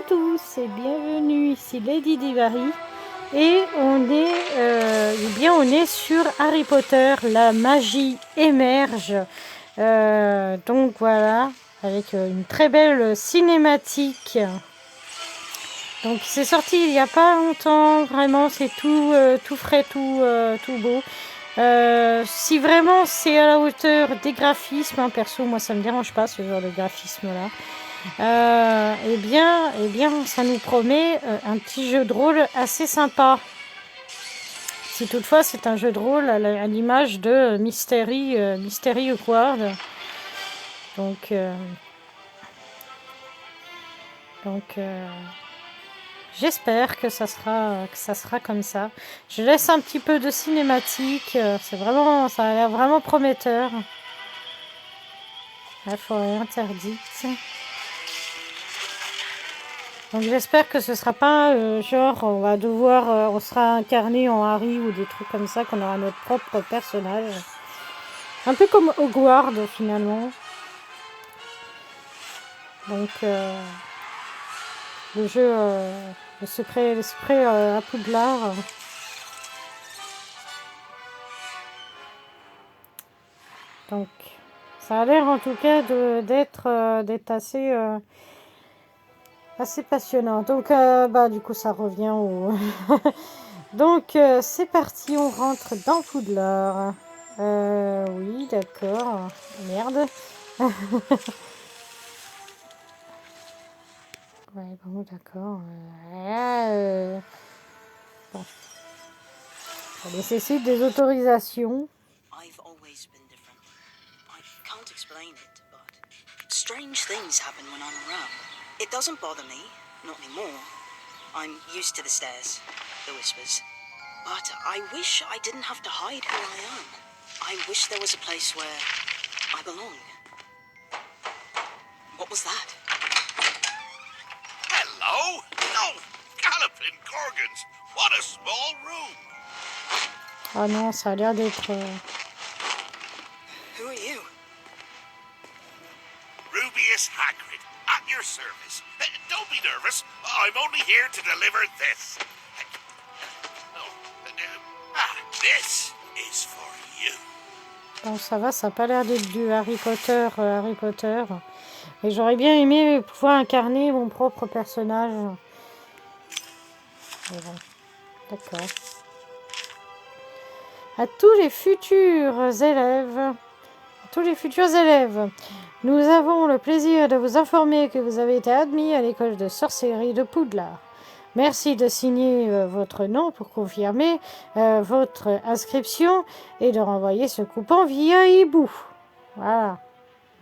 à tous et bienvenue ici Lady Divari et on est sur Harry Potter, la magie émerge. Donc voilà, avec une très belle cinématique. Donc c'est sorti il n'y a pas longtemps, vraiment c'est tout frais, tout beau. Si vraiment c'est à la hauteur des graphismes, hein, perso moi ça me dérange pas ce genre de graphisme là. Eh bien, ça nous promet un petit jeu de rôle assez sympa. Si toutefois c'est un jeu de rôle à l'image de Mystery Awkward. Donc, j'espère que ça sera comme ça. Je laisse un petit peu de cinématique. Ça a l'air vraiment prometteur. La forêt interdite. Donc j'espère que ce sera pas genre on sera incarné en Harry ou des trucs comme ça, qu'on aura notre propre personnage. Un peu comme Hogwarts finalement. Donc le jeu, le secret à Poudlard. Donc ça a l'air en tout cas d'être assez passionnant. Donc du coup ça revient au donc c'est parti, on rentre dans Poudlard. Oui, d'accord. Merde. Ouais, bon, d'accord. Bon. Ça nécessite des autorisations. I've always been different. I can't explain it, but strange things happen when I'm around. It doesn't bother me, not anymore. I'm used to the stares, the whispers. But I wish I didn't have to hide who I am. I wish there was a place where I belong. What was that? Hello? No! Galloping Gorgons! What a small room! Ah non, ça a l'air d'être... Who are you? Rubius Hagrid, at your service. Don't be nervous. I'm only here to deliver this. This is for you. Bon, ça va, ça n'a pas l'air d'être du Harry Potter. Mais j'aurais bien aimé pouvoir incarner mon propre personnage. Mais bon, d'accord. À tous les futurs élèves, nous avons le plaisir de vous informer que vous avez été admis à l'école de sorcellerie de Poudlard. Merci de signer votre nom pour confirmer votre inscription et de renvoyer ce coupon via hibou. Voilà.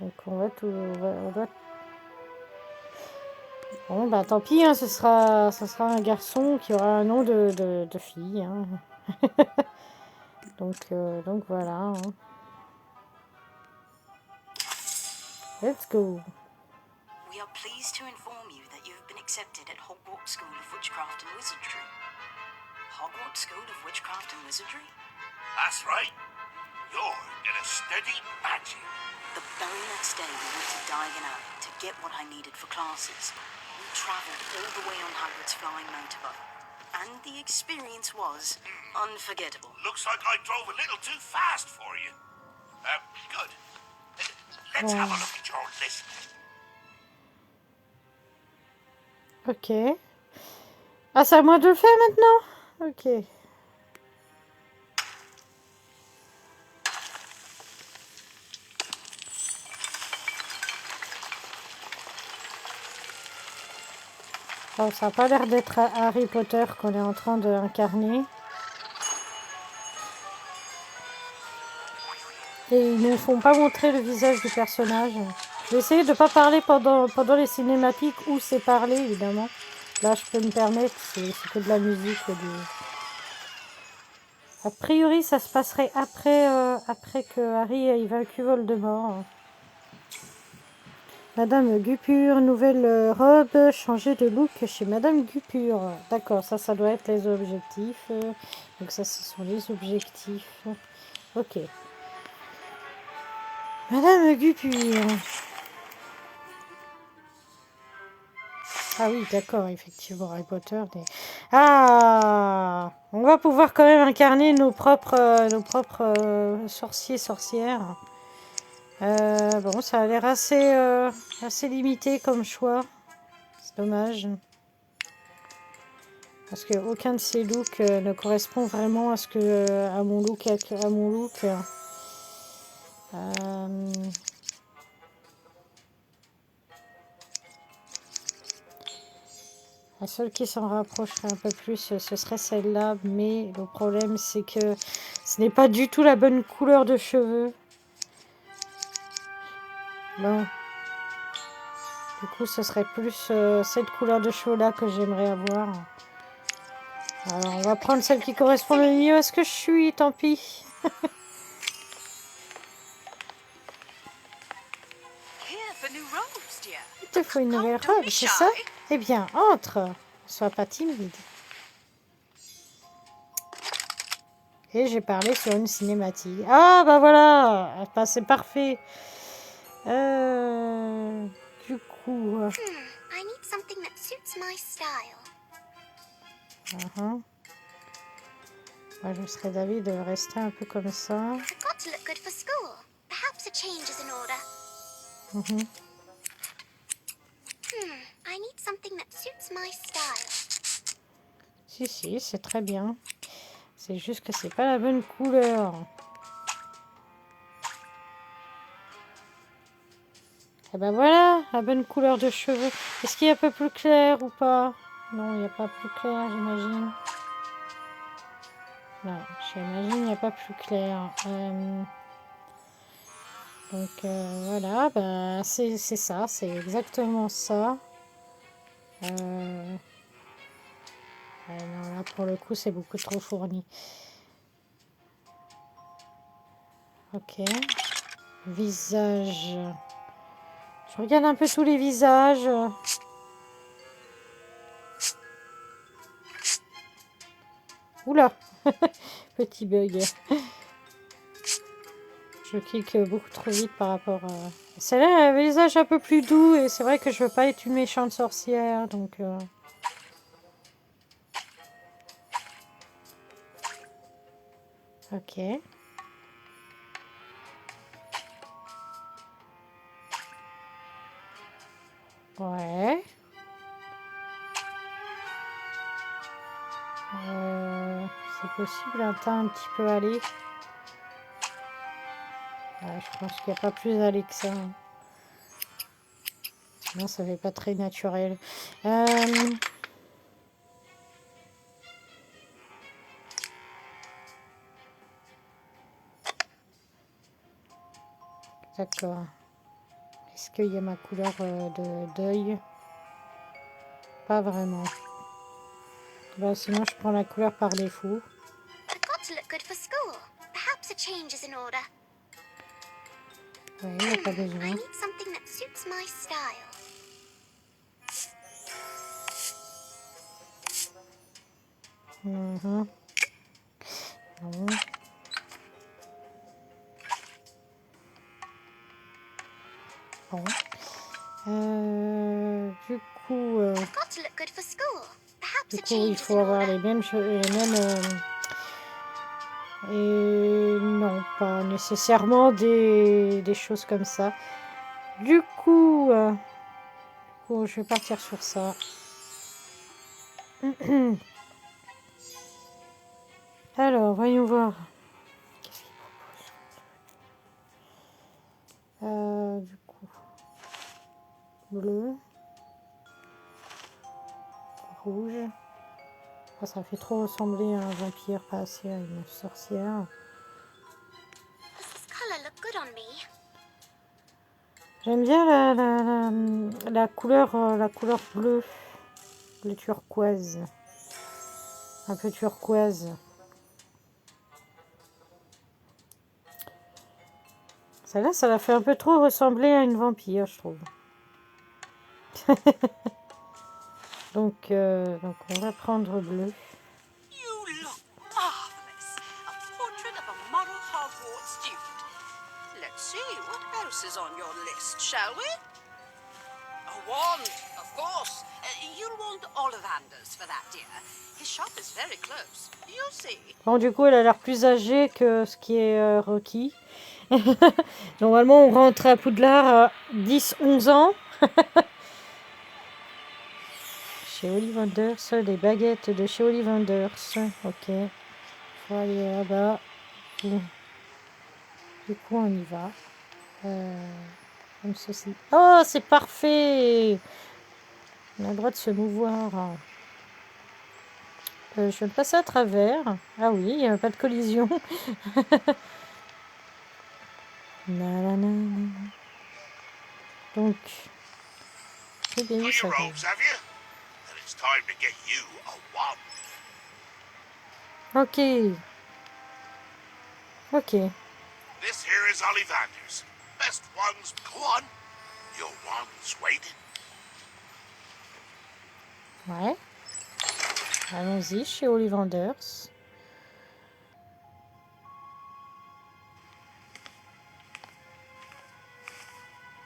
Donc on va tout... Bon, bah tant pis, hein, ce sera un garçon qui aura un nom de fille. Hein. donc voilà. Hein. Let's go. We are pleased to inform you that you have been accepted at Hogwarts School of Witchcraft and Wizardry. Hogwarts School of Witchcraft and Wizardry? That's right. You're gonna study magic. The very next day we went to Diagon Alley to get what I needed for classes. We travelled all the way on Hagrid's flying motorbike. And the experience was unforgettable. Looks like I drove a little too fast for you. Good. Let's have a look at your list. Ok. Ah, c'est à moi de le faire maintenant? Ok. Bon, ça n'a pas l'air d'être Harry Potter qu'on est en train d'incarner. Et ils ne nous font pas montrer le visage du personnage. Je vais essayer de ne pas parler pendant les cinématiques où c'est parlé, évidemment. Là, je peux me permettre, c'est que de la musique. A priori, ça se passerait après que Harry ait vaincu Voldemort. Madame Gupure, nouvelle robe, changer de look chez Madame Gupure. D'accord, ça doit être les objectifs. Donc ça, ce sont les objectifs. Ok. Madame Gupure. Ah oui, d'accord, effectivement, Harry Potter. Ah, on va pouvoir quand même incarner nos propres sorciers, sorcières. Bon, ça a l'air assez limité comme choix. C'est dommage. Parce que aucun de ces looks ne correspond vraiment à mon look. La seule qui s'en rapprocherait un peu plus, ce serait celle-là. Mais le problème, c'est que ce n'est pas du tout la bonne couleur de cheveux. Bon. Du coup, ce serait plus cette couleur de cheveux-là que j'aimerais avoir. Alors, on va prendre celle qui correspond le mieux à ce que je suis, tant pis. Il te faut une nouvelle robe, c'est ça? Eh bien, entre. Ne sois pas timide. Et j'ai parlé sur une cinématique. Ah, bah voilà, bah, c'est parfait. Du coup... I need something that suits my style. Moi, je serais d'avis de rester un peu comme ça. I've got to look good for school. Perhaps a change is in order. I need something that suits my style. Si, c'est très bien. C'est juste que c'est pas la bonne couleur. Et ben voilà, la bonne couleur de cheveux. Est-ce qu'il y a un peu plus clair ou pas? Non, il n'y a pas plus clair, j'imagine. Non, j'imagine il n'y a pas plus clair. Donc voilà, bah, c'est ça, c'est exactement ça. Non, là pour le coup c'est beaucoup trop fourni. Ok. Visage. Je regarde un peu tous les visages. Oula. Petit bug. Je clique beaucoup trop vite par rapport à... Celle-là a un visage un peu plus doux et c'est vrai que je veux pas être une méchante sorcière, donc... Ok. Ouais. C'est possible un teint un petit peu allé. Ouais, je pense qu'il n'y a pas plus allé que ça. Non, ça fait pas très naturel. D'accord. Est-ce qu'il y a ma couleur de deuil? Pas vraiment. Bah, sinon, je prends la couleur par défaut. I've got to look good for school. Perhaps a change is in order. Oui, il n'y a pas I besoin. need something that suits my style. Non. Bon. Du coup, I've got to look good for school. Perhaps a il change is faut in avoir order. les mêmes cheveux, et non, pas nécessairement des choses comme ça. Du coup, je vais partir sur ça. Alors, voyons voir. Qu'est-ce qu'il propose? Du coup, bleu, rouge. Ah, ça fait trop ressembler à un vampire, pas assez à une sorcière. Does this color look good on me? J'aime bien la couleur bleue, bleu turquoise, un peu turquoise. Celle-là, ça la fait un peu trop ressembler à une vampire, je trouve. donc on va prendre bleu. You look marvelous. A portrait of a model Hogwarts student. Let's see, what else is on your list, shall we? A wand, of course. Old Ollivander's for that, dear. His shop is very close. You'll see. Bon, du coup, elle a l'air plus âgée que ce qui est requis. Normalement, on rentre à Poudlard à 10-11 ans. Chez Ollivanders, les baguettes de chez Ollivanders. Ok. Faut aller là-bas. Du coup, on y va. Comme ceci. Oh, c'est parfait! On a le droit de se mouvoir. Je vais me passer à travers. Ah oui, il n'y a pas de collision. Nanana. Donc, j'ai bien vu Got ça. your robes, have you? Then it's time to get you a wand. Ok. Ok. This here is Ollivanders. Best ones, go on. Your wand's waiting. Ouais. Allons-y chez Ollivanders.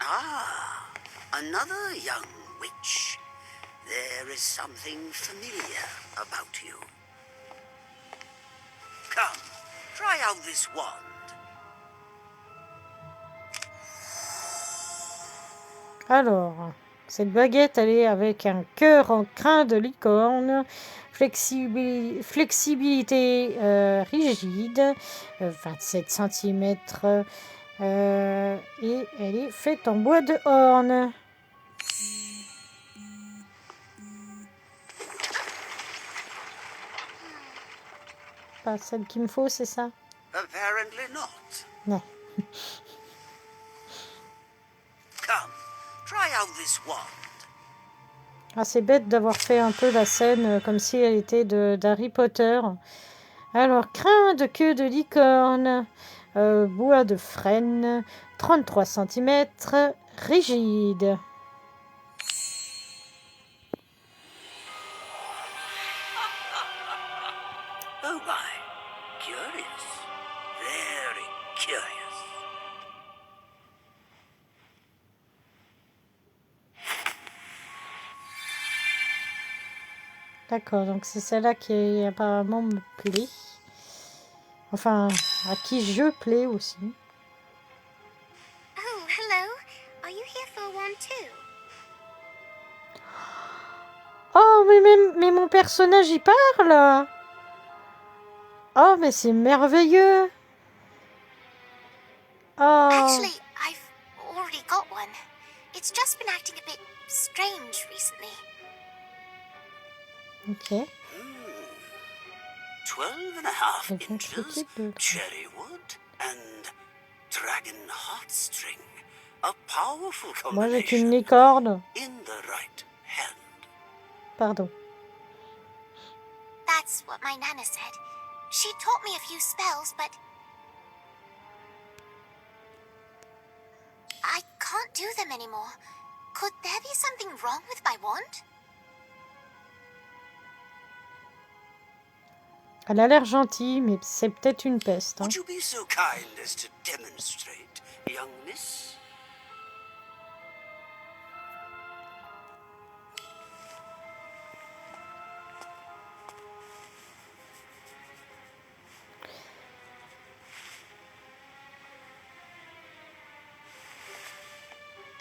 Ah, another young witch. There is something familiar about you. Come, try out this wand. Alors, cette baguette, elle est avec un cœur en crin de licorne, flexibilité rigide, 27 cm, et elle est faite en bois de horn. Pas celle qu'il me faut, c'est ça? Apparently not. Non. Come, try out this wand. Ah, c'est bête d'avoir fait un peu la scène comme si elle était d'Harry Potter. Alors, crin de queue de licorne, bois de frêne, 33 cm, rigide. Oh my, curious. Very curious. D'accord, donc c'est celle-là qui apparemment me plaît. Enfin, à qui je plais aussi. Oh, hello. Are you here for one too? Oh, mais mon personnage, il parle! Oh, mais c'est merveilleux! Oh, Actually, I've already got one. It's just been acting a bit strange recently. ok. 12.5 Donc, on inches, s'occupe de- cherry wood, and dragon heartstring. A powerful Moi, j'ai qu'une combination licorne. in the right hand. Pardon. That's what my nana said. She taught me a few spells, but I can't do them anymore. Could there be something wrong with my wand? Elle a l'air gentille, mais c'est peut-être une peste. Hein. Would you be so kind as to demonstrate, young miss?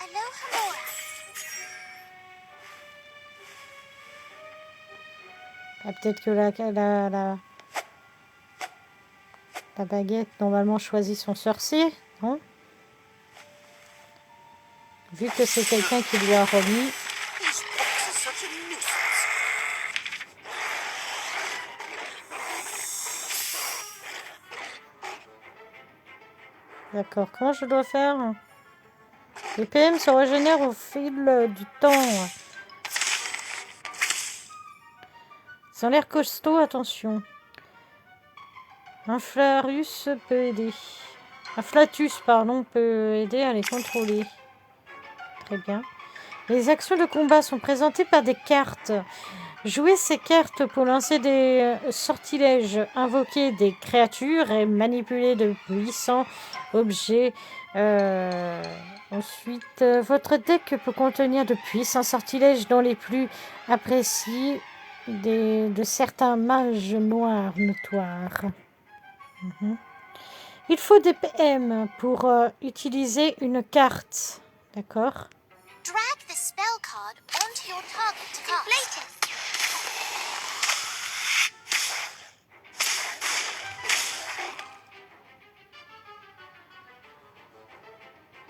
Aloha Mora. Ah, peut-être que la baguette, normalement, choisit son sorcier, non? Vu que c'est quelqu'un qui lui a remis. These books are such a nuisance. D'accord, comment je dois faire? Les PM se régénèrent au fil du temps. Ils ont l'air costauds, attention. Un Flatus peut aider. Un Flatus, pardon, peut aider à les contrôler. Très bien. Les actions de combat sont présentées par des cartes. Jouez ces cartes pour lancer des sortilèges, invoquer des créatures et manipuler de puissants objets Ensuite, votre deck peut contenir de puissants sortilèges dont les plus appréciés de certains mages noirs notoires. Il faut des PM pour utiliser une carte. D'accord? Drag the spell card onto your target to cast. Inflatus.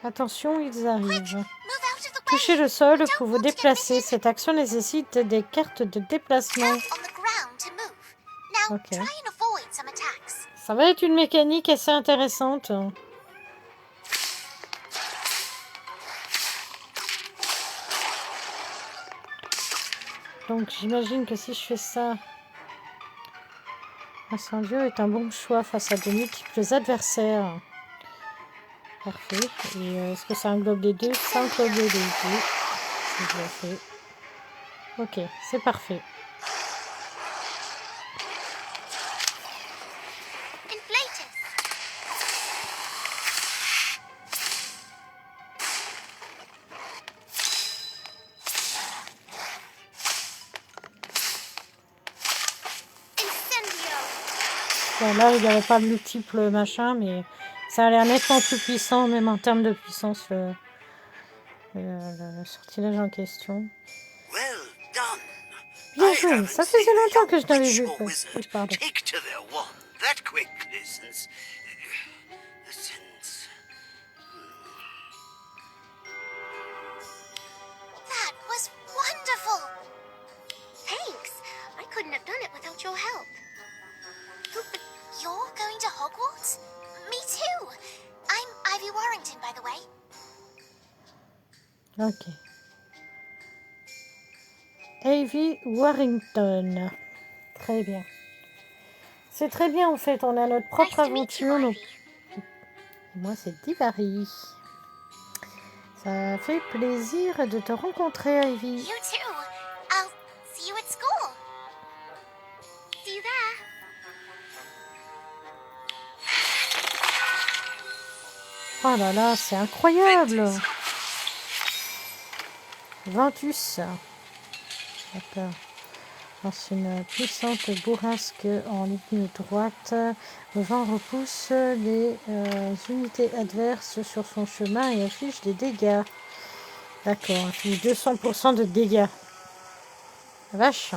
Attention, ils arrivent. Move out of the way. Touchez le sol pour vous déplacer. Cette action nécessite des cartes de déplacement. Tap on the ground to move. Now Okay. try and avoid some attacks. Ça va être une mécanique assez intéressante. Donc j'imagine que si je fais ça, Incendio est un bon choix face à de multiples adversaires. Parfait. Et est-ce que ça englobe les deux? Ça englobe les deux. Si je le fais. Ok, c'est parfait. Inflatus. Incendio. Bon, là, il n'y avait pas de multiples machins, mais ça a l'air nettement plus puissant, même en termes de puissance, le sortilège en question. Well done. Bien I joué, haven't ça seen faisait a longtemps que young je n'avais witch vu. or Oui, wizard pardon. take to their wand that quickly since That was wonderful. Thanks. I couldn't have done it without your help. But you're going to Hogwarts? Me too. I'm Ivy Warrington, by the way. Ok. Ivy Warrington. Très bien. C'est très bien en fait, on a notre propre Nice to meet you, aventure. Donc... Ivy. Moi c'est Divari. Ça fait plaisir de te rencontrer, Ivy. You too. I'll see you at school. See you there. Oh là là, c'est incroyable. Ventus. D'accord. Lance une puissante bourrasque en ligne droite. Le vent repousse les unités adverses sur son chemin et affiche des dégâts. D'accord, affiche 200% de dégâts. Vache.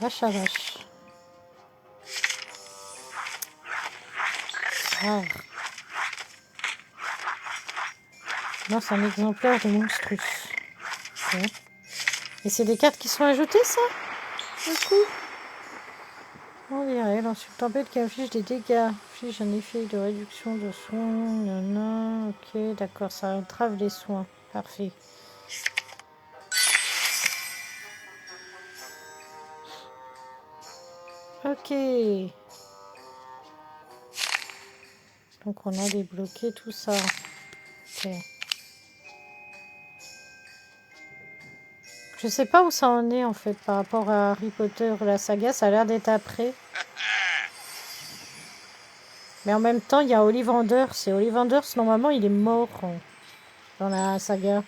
Vache à vache. Ah. Non, c'est un exemplaire de monstrus. Ok. Et c'est des cartes qui sont ajoutées, ça? Du coup, on dirait l'ensuite tempête qui affiche des dégâts. Affiche un effet de réduction de soins. Nanana. Ok, d'accord, ça entrave les soins. Parfait. Ok. Donc on a débloqué tout ça. Ok. Je sais pas où ça en est en fait par rapport à Harry Potter, la saga, ça a l'air d'être après. Mais en même temps, il y a Ollivanders. Et Ollivanders, normalement, il est mort dans la saga.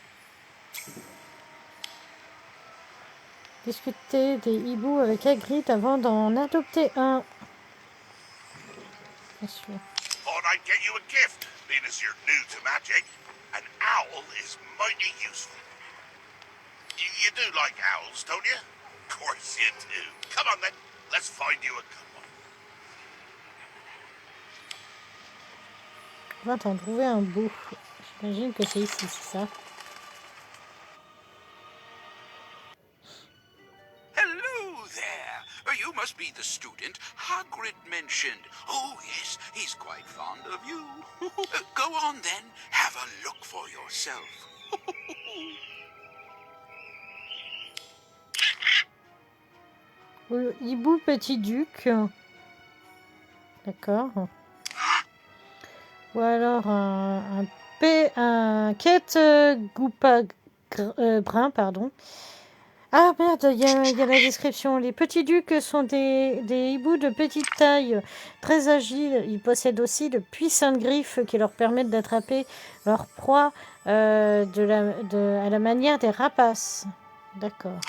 Discuter des hiboux avec Hagrid avant d'en adopter un. Bien sûr. Thought I'd get you a gift, being as you're new to magic. An owl is mighty useful. You do like owls, don't you? Of course you do. Come on then, let's find you a good one. On va t'en trouver un beau. J'imagine que c'est ici, c'est ça. Hello there. You must be the student Hagrid mentioned. Oh, yes, he's quite fond of you. Go on then, have a look for yourself. Hibou Petit Duc. D'accord. Ou alors un quête Goupa brun, pardon. Ah merde, il y a la description. Les petits ducs sont des hiboux de petite taille, très agiles. Ils possèdent aussi de puissantes griffes qui leur permettent d'attraper leur proie à la manière des rapaces. D'accord.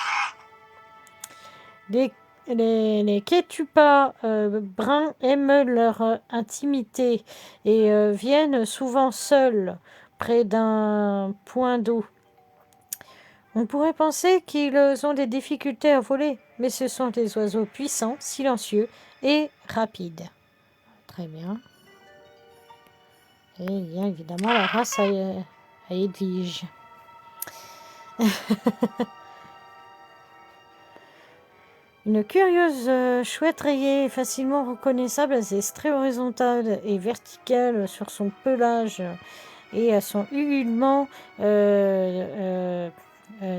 Les Ketupas bruns aiment leur intimité et viennent souvent seuls près d'un point d'eau. On pourrait penser qu'ils ont des difficultés à voler, mais ce sont des oiseaux puissants, silencieux et rapides. Très bien. Et il y a évidemment la race à Edwige. Une curieuse chouette rayée facilement reconnaissable à ses traits horizontales et verticales sur son pelage et à son ululement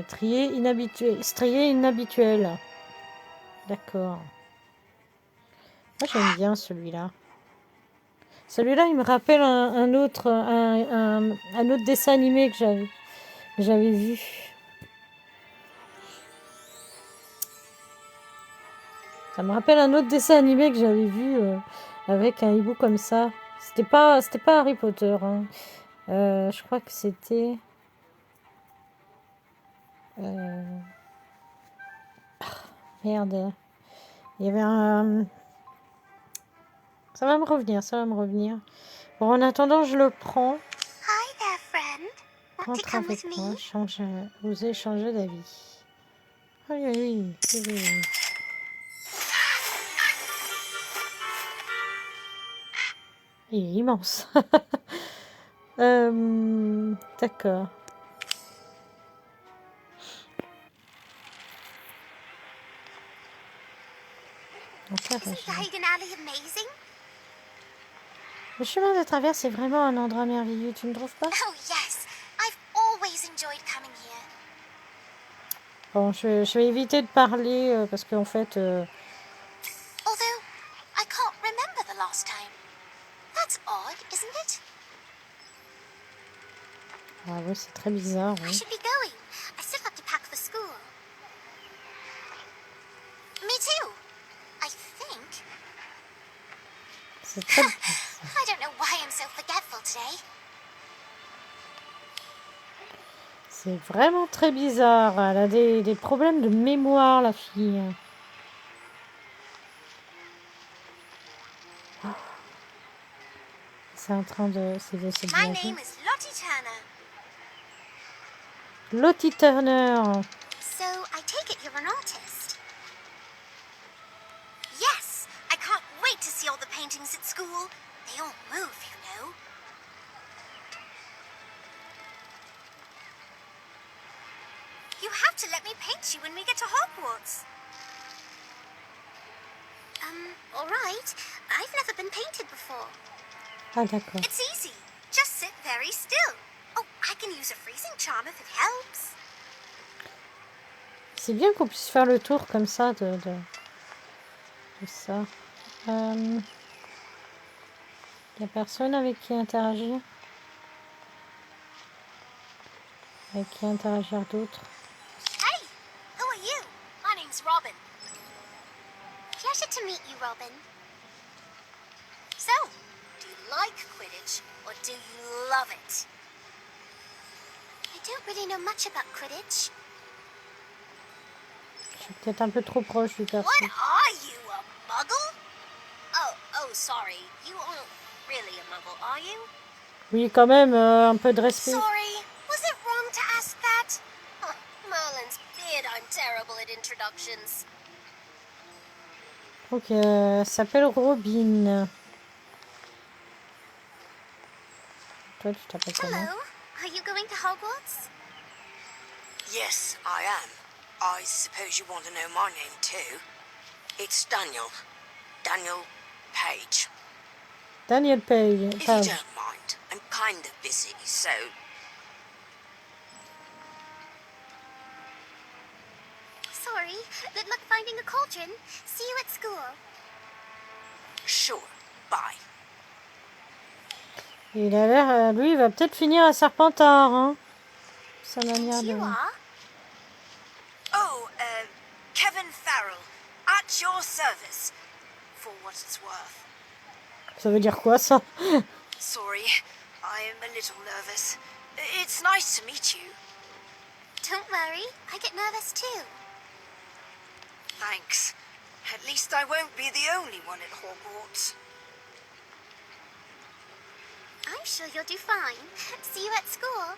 strié inhabituel. D'accord. Moi j'aime bien celui-là. Celui-là il me rappelle un autre dessin animé que j'avais vu. Ça me rappelle un autre dessin animé que j'avais vu avec un hibou comme ça. C'était pas Harry Potter. Hein. Je crois que c'était... merde. Il y avait un... Ça va me revenir. Bon, en attendant, je le prends. Hi there, friend. Want to Rentre come avec with moi. me? Vous échangez d'avis. Oui. Il est immense. D'accord. Isn't Diagon Alley amazing? Le chemin de traverse est vraiment un endroit merveilleux, tu ne trouves pas? Oh yes, I've always enjoyed coming here. Bon, je vais éviter de parler parce qu'en fait... Although, I can't remember the last time. That's odd, isn't it? Ah oui, c'est très bizarre. I Oui. should be going. I still have to pack for school. Me too, I think. C'est très... I don't know why I'm so forgetful today. C'est vraiment très bizarre. Elle a des problèmes de mémoire, la fille. C'est en train de... C'est My blaguer. name is Lottie Turner. Lottie Turner. So, I take it you're an artist? Yes! I can't wait to see all the paintings at school. They all move, you know. You have to let me paint you when we get to Hogwarts. All right. I've never been painted before. Ah, d'accord. It's easy. Just sit very still. Oh, I can use a freezing charm if it helps. C'est bien qu'on puisse faire le tour comme ça de ça. Il n'y a personne avec qui interagir? Avec qui interagir d'autres? Hey, who are you? My name's Robin. Pleasure to meet you, Robin. So, do you like Quidditch or do you love it? I don't really know much about Quidditch. Je suis peut-être un peu trop proche du perso. What are you, a muggle? Oh, sorry. You aren't really a muggle, are you? Oui, quand même, un peu de respect. Sorry, was it wrong to ask that? Oh, Merlin's beard, I'm terrible at introductions. Ok, elle s'appelle Robin. Toi, tu t'appelles comment? Hello, are you going to Hogwarts? Yes, I am. I suppose you want to know my name too. It's Daniel. Daniel Page. Daniel Page. If you don't mind, I'm kind of busy, so... Sorry, good luck finding a cauldron. See you at school. Sure, bye. Il a l'air... lui, il va peut-être finir à Serpentard, hein. Sa manière And de... you are? Oh, Kevin Farrell, at your service, for what it's worth. Ça veut dire quoi, ça? Sorry, I am a little nervous. It's nice to meet you. Don't worry, I get nervous too. Thanks. At least I won't be the only one at Hogwarts. I'm sure you'll do fine. See you at school.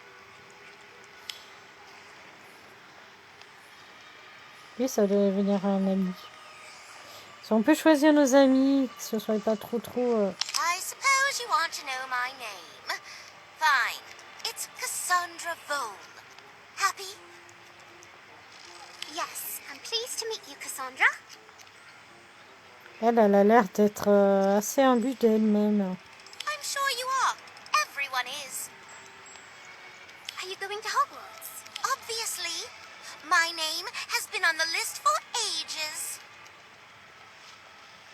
Oui, ça devait venir un ami. Si on peut choisir nos amis, que ce soit pas trop... I suppose you want to know my name. Fine. It's Cassandra Vole. Happy? Yes, I'm pleased to meet you, Cassandra. Elle a l'air d'être assez imbue d'elle-même. I'm sure you are. Everyone is. Are you going to Hogwarts? Obviously. My name has been on the list for ages.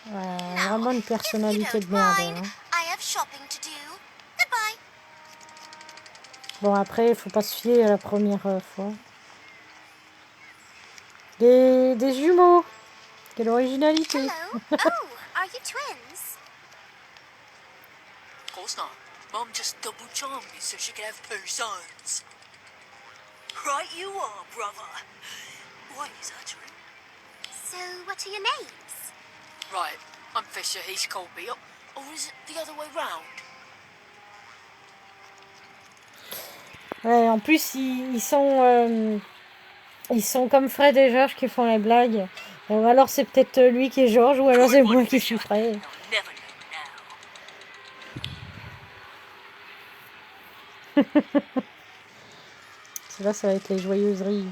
Ouais, vraiment une If you personnalité don't de merde. mind, Hein. I have shopping to do. Goodbye. Bon, après, il faut pas se fier à la première fois. Des jumeaux. Quelle originalité. Hello. Oh, are you twins? Of course not. Mum just double charmed me so she could have 2 sons. Right you are, brother. Why is that true? So, what are your names? Right, I'm Fisher, he's Colby. Or is it the other way round? Ouais, en plus, ils sont comme Fred et George qui font la blague. Ou alors c'est peut-être lui qui est George, ou alors c'est moi qui suis Fred. You'll never know now. Là, ça va être les joyeuseries.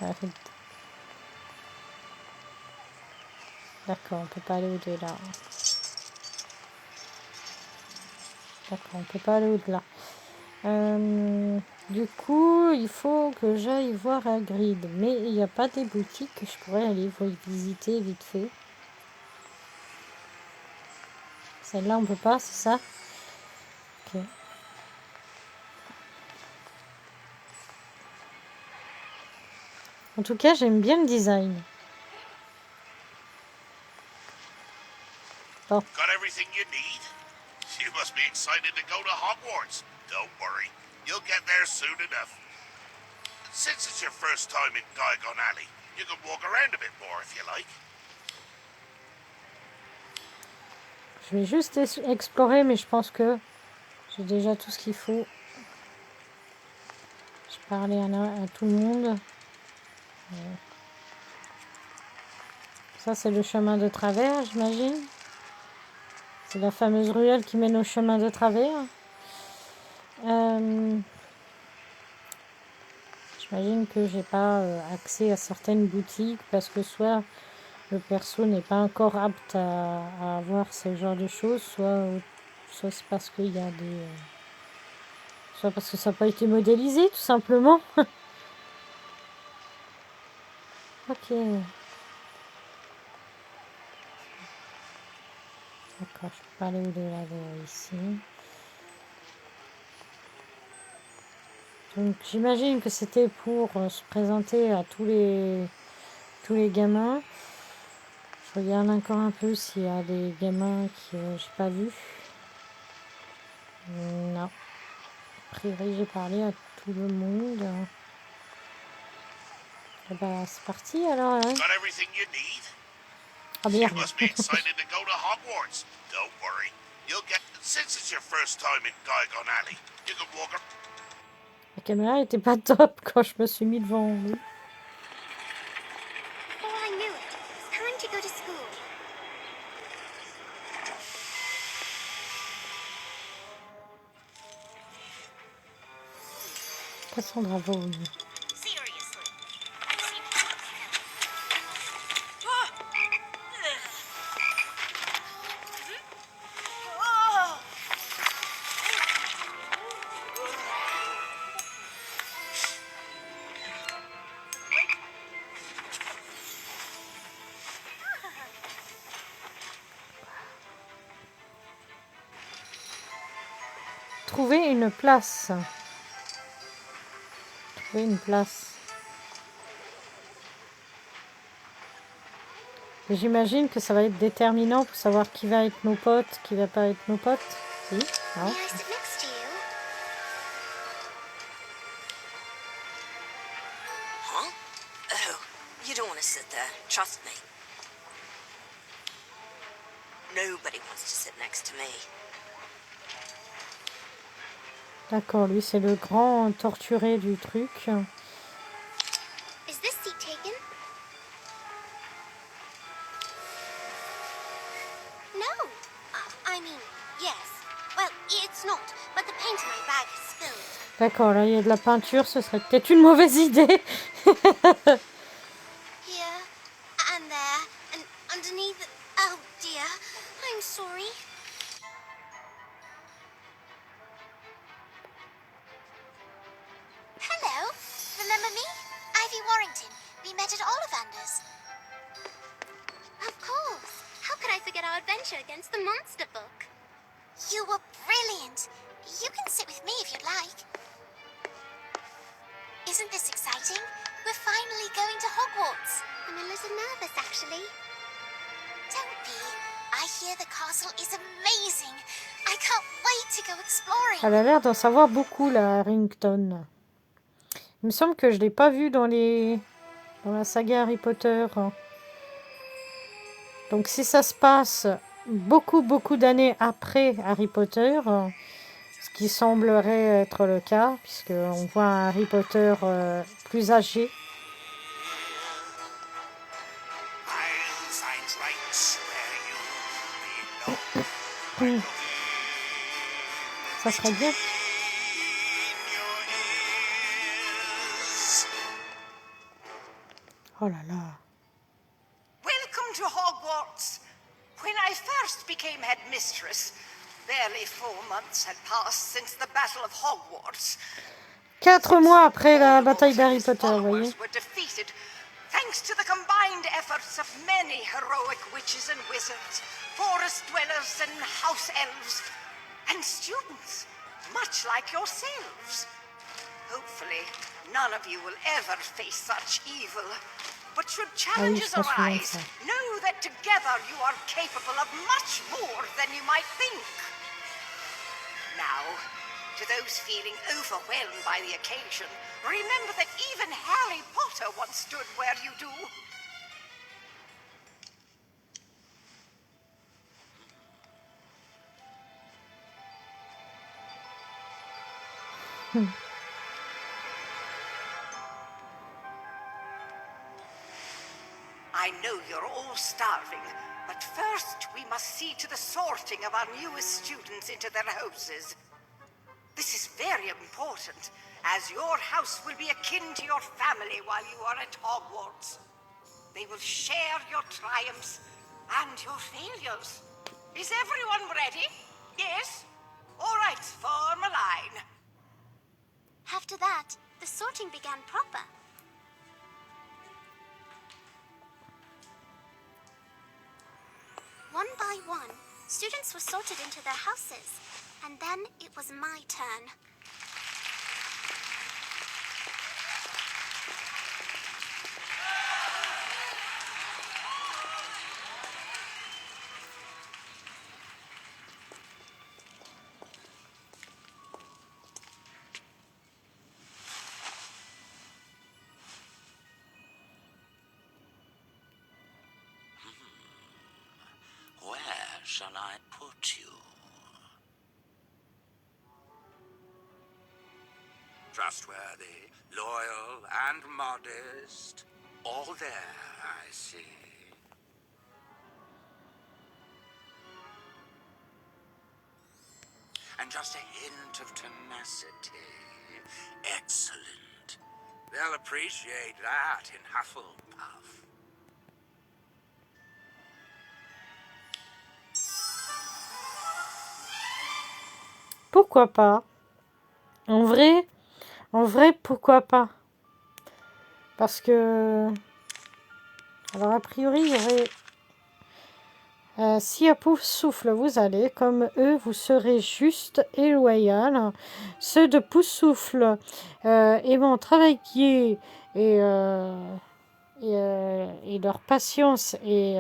Arrête. D'accord, on peut pas aller au-delà. D'accord, on peut pas aller au-delà. Du coup, il faut que j'aille voir Hagrid. Mais il n'y a pas des boutiques que je pourrais aller visiter vite fait. Celle-là, on peut pas, c'est ça? Ok. En tout cas, j'aime bien le design. Bon. Got everything you need? You must be excited to go to Hogwarts. Don't worry, you'll get there soon enough. Since it's your first time in Diagon Alley, you can walk around a bit more if you like. Je vais juste explorer, mais je pense que j'ai déjà tout ce qu'il faut. Je parlais à tout le monde. Ça, c'est le chemin de travers, j'imagine. C'est la fameuse ruelle qui mène au chemin de travers. J'imagine que j'ai pas accès à certaines boutiques parce que soit le perso n'est pas encore apte à avoir ce genre de choses, soit c'est parce qu'il y a des... soit parce que ça n'a pas été modélisé, tout simplement. Ok. D'accord, je peux pas aller au-delà de ici. Donc j'imagine que c'était pour se présenter à tous les gamins. Je regarde encore un peu s'il y a des gamins que j'ai pas vus. Non. A priori, j'ai parlé à tout le monde. Et bah, c'est parti alors. Hein. Got everything you need? Ah You merde. must be excited to go to Hogwarts. Don't worry, you'll get... Since it's your first time in Diagon Alley, you can walk... La caméra était pas top quand je me suis mis devant lui. Oh, I knew it. It's time to go to school. Cassandra Vole. Seriously. Trouver une place. Trouver une place. Et j'imagine que ça va être déterminant pour savoir qui va être nos potes, qui va pas être nos potes. Si, non. May I sit next to you? Huh? Oh, you don't want to sit there. Trust me. Nobody wants to sit next to me. D'accord, lui c'est le grand torturé du truc. Is this seat taken? No. I mean, yes. Well, it's not, but the paint in my bag has spilled. D'accord, là il y a de la peinture, ce serait peut-être une mauvaise idée. Here, and there, and underneath. Oh dear, I'm sorry. Hello, remember me? Ivy Warrington. We met at Ollivander's. Of course. How could I forget our adventure against the monster book? You were brilliant. You can sit with me if you'd like. Isn't this exciting? We're finally going to Hogwarts. I'm a little nervous, actually. Don't be. I hear the castle is amazing. I can't wait to go exploring. Elle a l'air d'en savoir beaucoup, la Harrington. Il me semble que je l'ai pas vue dans la saga Harry Potter. Donc si ça se passe beaucoup d'années après Harry Potter, ce qui semblerait être le cas, puisque on voit un Harry Potter plus âgé. I'll find right where you belong. Ça serait bien. Oh là là. Welcome to Hogwarts. When I first became headmistress, barely 4 months had passed since the Battle of Hogwarts. 4 mois après la bataille d'Harry Potter, vous voyez. Were defeated thanks to the combined efforts of many heroic witches and wizards, forest dwellers and house elves, and students, much like yourselves. Hopefully, none of you will ever face such evil. But should challenges ça, souvent, arise, ça. know that together you are capable of much more than you might think. Now, to those feeling overwhelmed by the occasion, remember that even Harry Potter once stood where you do. I know you're all starving, but first we must see to the sorting of our newest students into their houses. This is very important, as your house will be akin to your family while you are at Hogwarts. They will share your triumphs and your failures. Is everyone ready? Yes? All right, form a line. After that, the sorting began proper. One by one, students were sorted into their houses, and then it was my turn. Where shall I put you? Trustworthy, loyal, and modest. All there, I see. And just a hint of tenacity. Excellent. They'll appreciate that in Hufflepuff. Pourquoi pas? En vrai, pourquoi pas? Parce que... Alors, a priori, il y aurait... si à Poufsouffle vous allez, comme eux, vous serez juste et loyal. Ceux de Poufsouffle aimant travailler et et leur patience est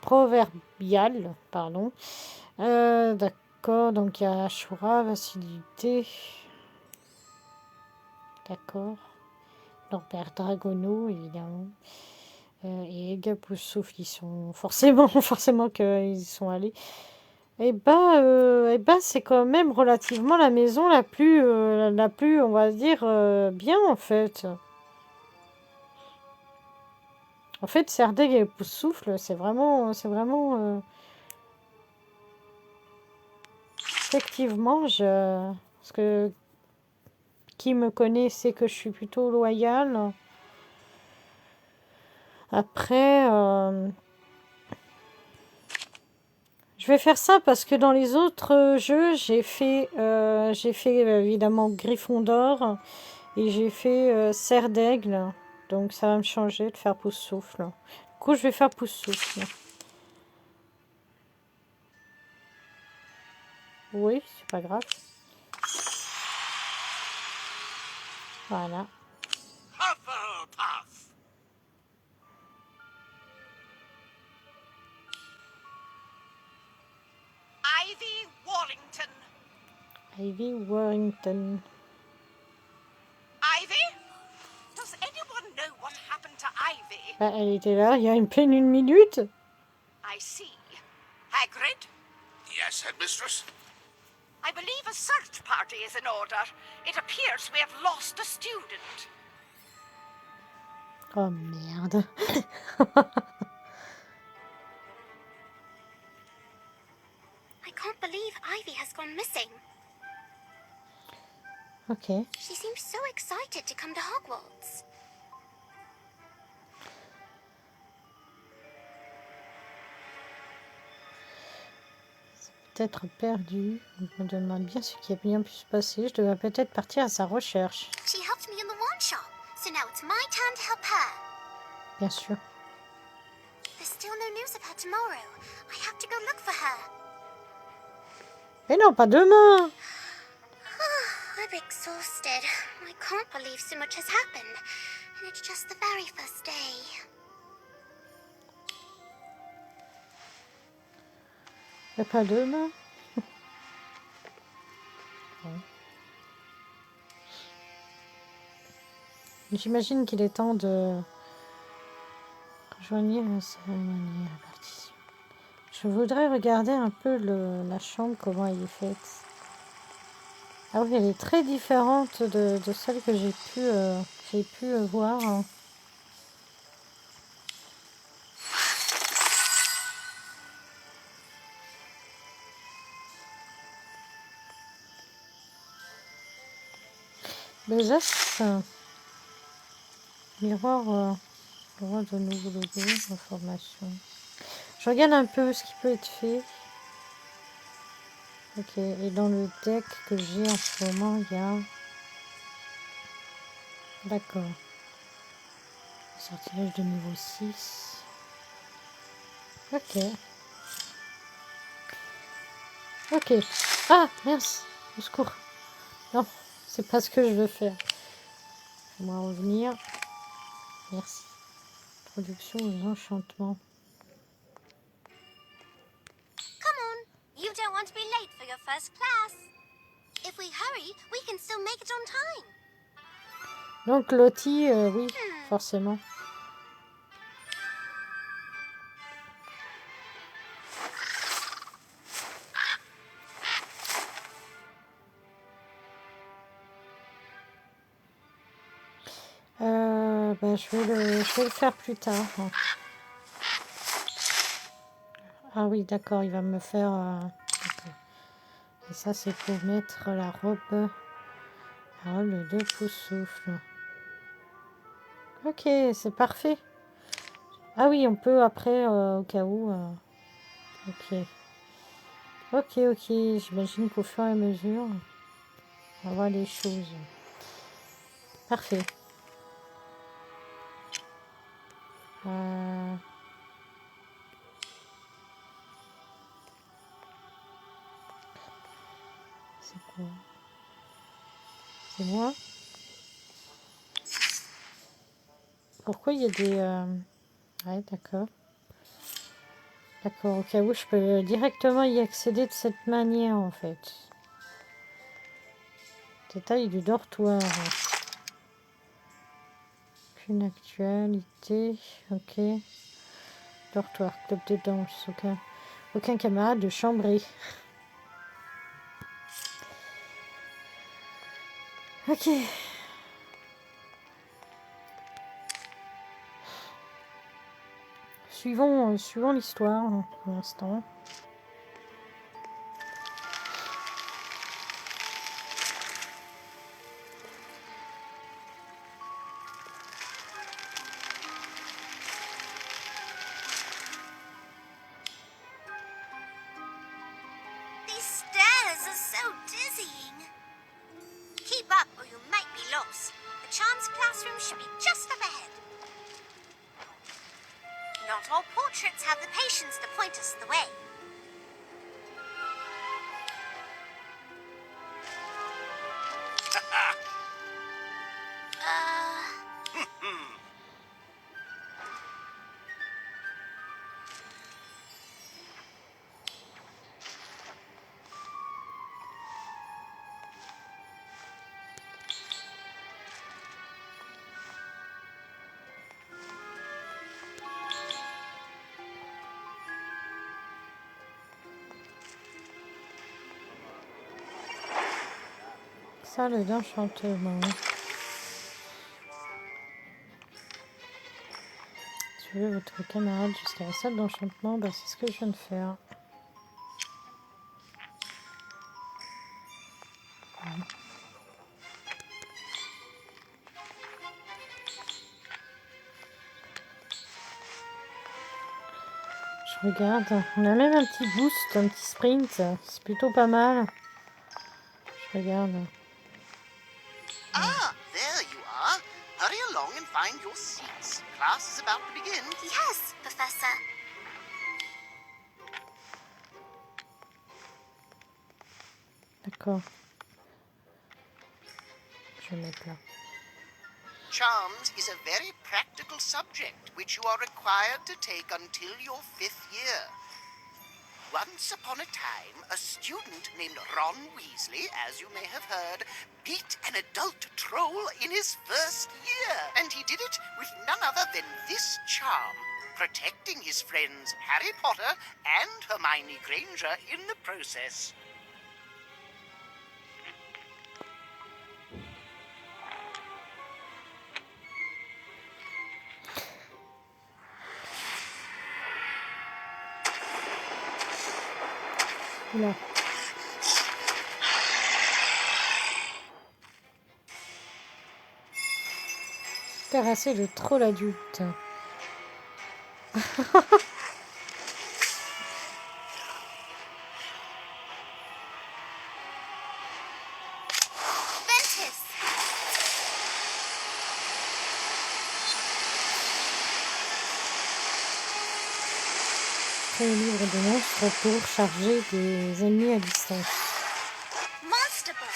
proverbiale, pardon. D'accord, donc il y a Ashura, facilité. D'accord. Norbert Dragono, évidemment. Et Gapoussouf, ils sont forcément qu'ils sont allés. C'est quand même relativement la maison la plus, on va dire, bien en fait. En fait, Serdeg et Poussoufle, effectivement, parce que qui me connaît sait que je suis plutôt loyale. Après, je vais faire ça parce que dans les autres jeux, j'ai fait évidemment Gryffondor et j'ai fait Serre d'Aigle. Donc ça va me changer de faire Pouce-Souffle. Du coup, je vais faire Pouce-Souffle. Oui, c'est pas grave. Voilà. Hufflepuff! Ivy Warrington. Ivy Warrington. Ivy? Does anyone know what happened to Ivy? Bah, elle était là il y a une peine une minute. I see. Hagrid? Yes, headmistress? I believe a search party is in order. It appears we have lost a student. Oh merde. I can't believe Ivy has gone missing. Ok. She seems so excited to come to Hogwarts. Peut-être perdu. Je me demande bien ce qui a bien pu se passer. Je devrais peut-être partir à sa recherche. She helped me in the wand shop, so now it's my turn to help her. Bien sûr. There's still no news of her tomorrow. I have to go look for her. Mais non, pas demain. I'm exhausted. I can't believe so much has happened. And it's just the very first day. Mais pas demain. Bon. J'imagine qu'il est temps de rejoindre la cérémonie, la partition. Je voudrais regarder un peu la chambre, comment elle est faite. Ah oui, elle est très différente de celle que j'ai pu voir. Déjà, miroir de nouveaux logos, information. Je regarde un peu ce qui peut être fait. Ok, et dans le deck que j'ai en ce moment, il y a... D'accord. Sortilège de niveau 6. Ok. Ok. Ah, mince. Au secours. Non, c'est pas ce que je veux faire. Fais-moi revenir. Merci. Production aux enchantements. Come on. You don't want to be late for your first class. If we hurry, we can still make it on time. Donc Lottie, oui, forcément. Je vais le faire plus tard. Ah oui, d'accord, il va me faire... d'accord. Et ça, c'est pour mettre la robe de Poussoufle. Ok, c'est parfait. Ah oui, on peut après, au cas où... ok. Ok, j'imagine qu'au fur et à mesure, on va voir les choses. Parfait. C'est quoi? C'est moi? pourquoi il y a des... Ouais, d'accord. D'accord, au cas où je peux directement y accéder de cette manière, en fait. Détail du dortoir. Aucune actualité. Ok. Dortoir, club de danse. Aucun camarade de chambrée. Ok. Suivons l'histoire pour l'instant. These stairs are so dizzying. Keep up or you might be lost. The charms classroom should be just up ahead. Not all portraits have the patience to point us the way. Salle d'enchantement. Suivez votre camarade jusqu'à la salle d'enchantement. Bah, c'est ce que je viens de faire. Je regarde. On a même un petit boost, un petit sprint. C'est plutôt pas mal. Je regarde. Ah, there you are. Hurry along and find your seats. Class is about to begin. Yes, Professor. D'accord. Je vais mettre là. Charms is a very practical subject which you are required to take until your 5th year. Once upon a time, a student named Ron Weasley, as you may have heard, beat an adult troll in his 1st year. And he did it with none other than this charm, protecting his friends Harry Potter and Hermione Granger in the process. Là. Terrasser le troll adulte. Ventus! Créer un livre de monstres pour charger des ennemis à distance. Monster book!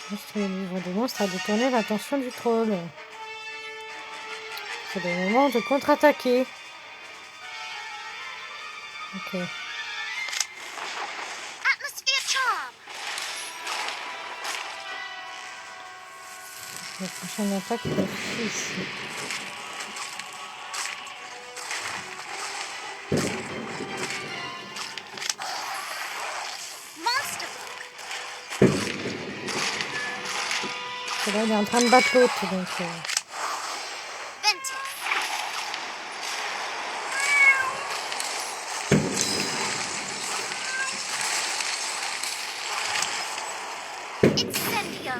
Construire un livre de monstres à détourner l'attention du troll. C'est le moment de contre-attaquer. Ok. Atmosphere charm! La prochaine attaque est ici. Monster book! Et là, il est en train de battre l'autre, donc... Ventus! Incendio!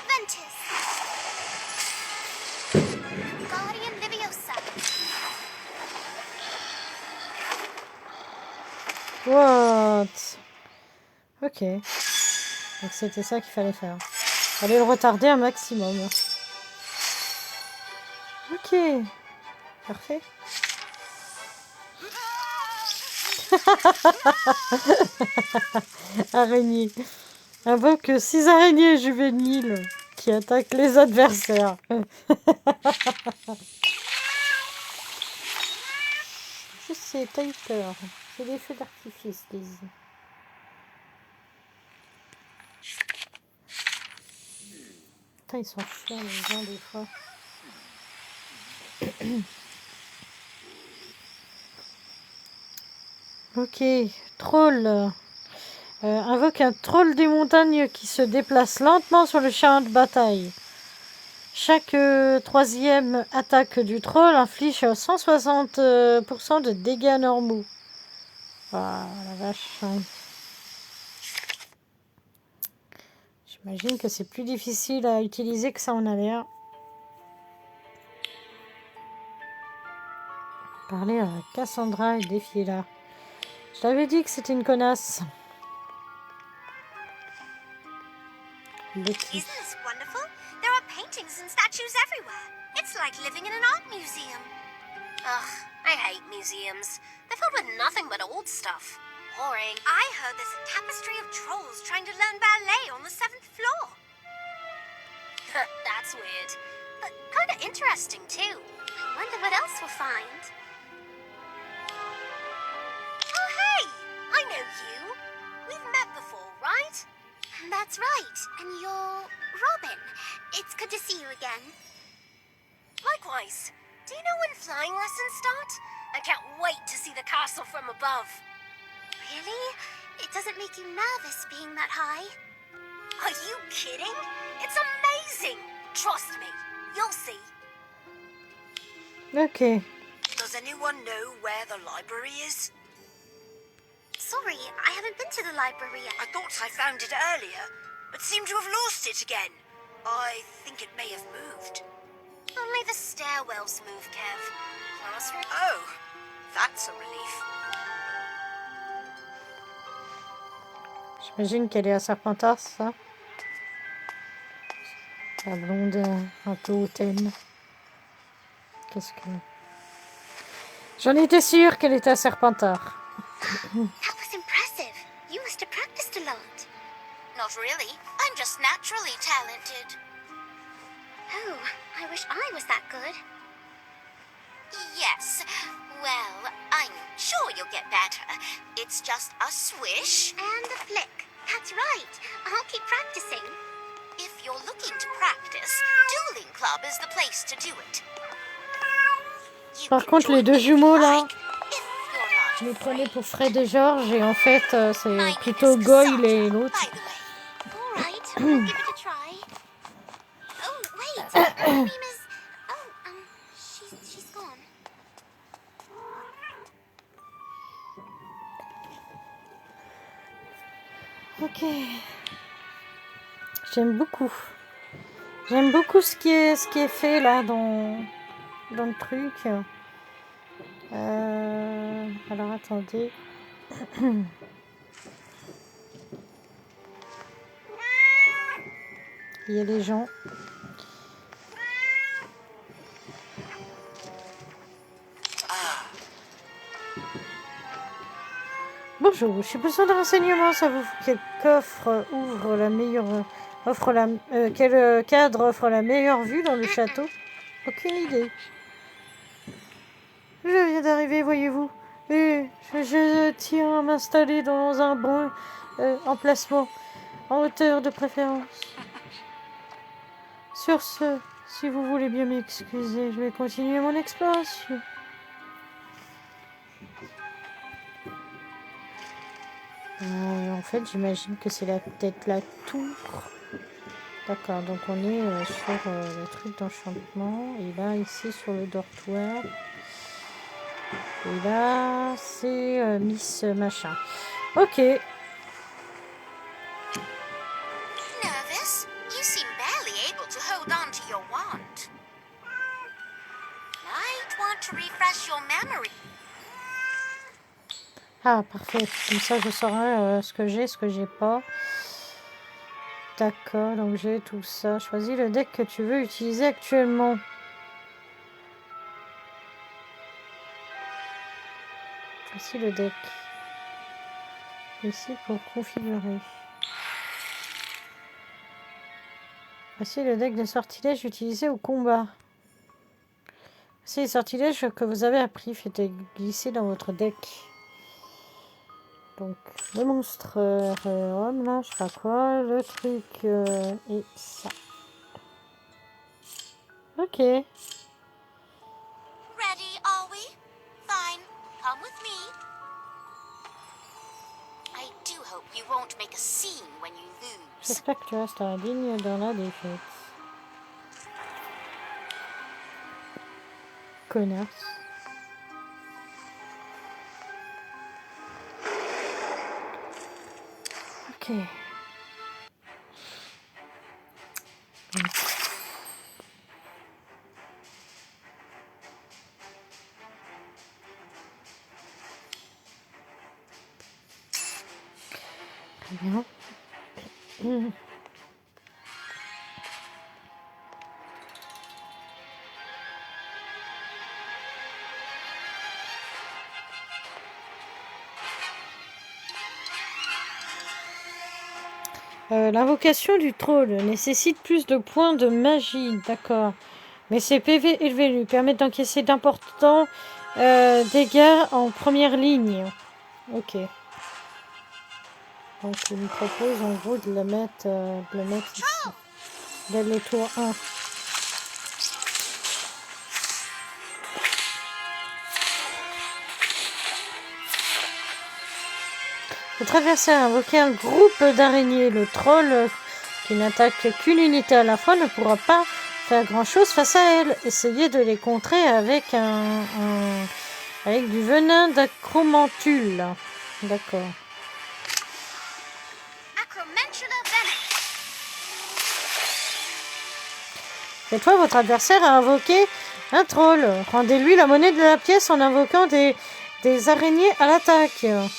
Ventus! Guardian Leviosa! What? Ok. Donc c'était ça qu'il fallait faire. Fallait le retarder un maximum. Ok. Parfait. Araignée. Invoque 6 araignées juvéniles qui attaquent les adversaires. Je sais, t'as eu peur. C'est des feux d'artifice, Lizzie. Putain, ils sont chiants les gens des fois. Ok, troll. Invoque un troll des montagnes qui se déplace lentement sur le champ de bataille. Chaque troisième attaque du troll inflige 160% de dégâts normaux. Ah, la vache. J'imagine que c'est plus difficile à utiliser que ça en a l'air. Parler à Cassandra et défier-la. Je t'avais dit que c'était une connasse. Betty. Isn't this wonderful? There are paintings and statues everywhere. It's like living in an art museum. Ugh, I hate museums. They're filled with nothing but old stuff. Boring. I heard there's a tapestry of trolls trying to learn ballet on the 7th floor. That's weird. But kind of interesting, too. I wonder what else we'll find. Oh, hey! I know you. We've met before, right? That's right. And you're Robin. It's good to see you again. Likewise. Do you know when flying lessons start? I can't wait to see the castle from above. Really? It doesn't make you nervous being that high? Are you kidding? It's amazing! Trust me. You'll see. Ok. Does anyone know where the library is? Sorry, I haven't been to the library yet. I thought I found it earlier, but seem to have lost it again. I think it may have moved. Only the stairwells move, Kev. Classroom? Oh, that's a relief. J'imagine qu'elle est à Serpentard, ça. La blonde un peu hautaine. Qu'est-ce que... J'en étais sûre qu'elle était à Serpentard. That was impressive. You must have practiced a lot. Not really. I'm just naturally talented. Oh, I wish I was that good. Yes. Well, I'm sure you'll get better. It's just a swish. And a flick. That's right. I'll keep practicing. If you're looking to practice, Dueling Club is the place to do it. You Par can contre, les join deux me if jumeaux, you là, like, if you're not je les prenais afraid. pour Fred et George, et en fait, My c'est name plutôt is Goyle et Cassandra, l'autre. by the way. All right, I'll give it a try. Oh, wait. Her name is... Oh, she's gone. Ok. J'aime beaucoup. J'aime beaucoup ce qui est fait là dans le truc. Alors attendez. Il y a les gens. Bonjour, j'ai besoin de renseignements. Savez-vous quel coffre ouvre la meilleure quel cadre offre la meilleure vue dans le château? Aucune idée. Je viens d'arriver, voyez-vous. Et je tiens à m'installer dans un bon emplacement, en hauteur de préférence. Sur ce, si vous voulez bien m'excuser, je vais continuer mon exploration. En fait, j'imagine que c'est peut-être la tour. D'accord, donc on est sur le truc d'enchantement. Et là, ici, sur le dortoir. Et là, c'est Miss Machin. Ok. Nervous? You seem barely able to hold on to your wand. Might want to refresh your memory. Ah, parfait. Comme ça, je saurai ce que j'ai pas. D'accord, donc j'ai tout ça. Choisis le deck que tu veux utiliser actuellement. Voici le deck. Ici pour configurer. Voici le deck de sortilèges utilisé au combat. Voici les sortilèges que vous avez appris. Faites glisser dans votre deck. Donc, le monstre homme, là, je sais pas quoi. Le truc et ça. Ok. Ready, are we? Fine. Come with me. I do hope you won't make a scene when you lose. J'espère que tu resteras digne dans la défaite. Connasse. Ok. Très bien. L'invocation du troll nécessite plus de points de magie, d'accord. Mais ses PV élevés lui permettent d'encaisser d'importants dégâts en première ligne. Ok. Donc il me propose en gros de le mettre ici. Dès le tour 1. Votre adversaire a invoqué un groupe d'araignées. Le troll, qui n'attaque qu'une unité à la fois, ne pourra pas faire grand chose face à elle. Essayez de les contrer avec avec du venin d'acromantule. D'accord. Acromantula venom. Cette fois, votre adversaire a invoqué un troll. Rendez-lui la monnaie de la pièce en invoquant des araignées à l'attaque. Spiders.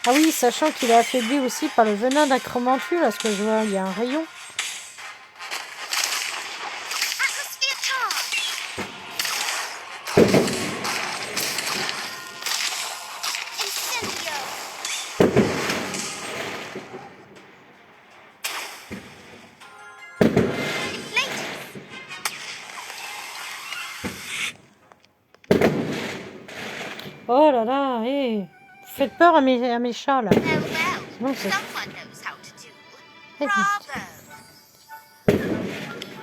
Ah oui, sachant qu'il est affaibli aussi par le venin d'acromantule, à ce que je vois, il y a un rayon. Atmosphere charge. Incendio. Inflatus. Oh là là, hé, vous faites peur à mes chats là. Well, Non, c'est... someone knows how to do. Hey, Bravo.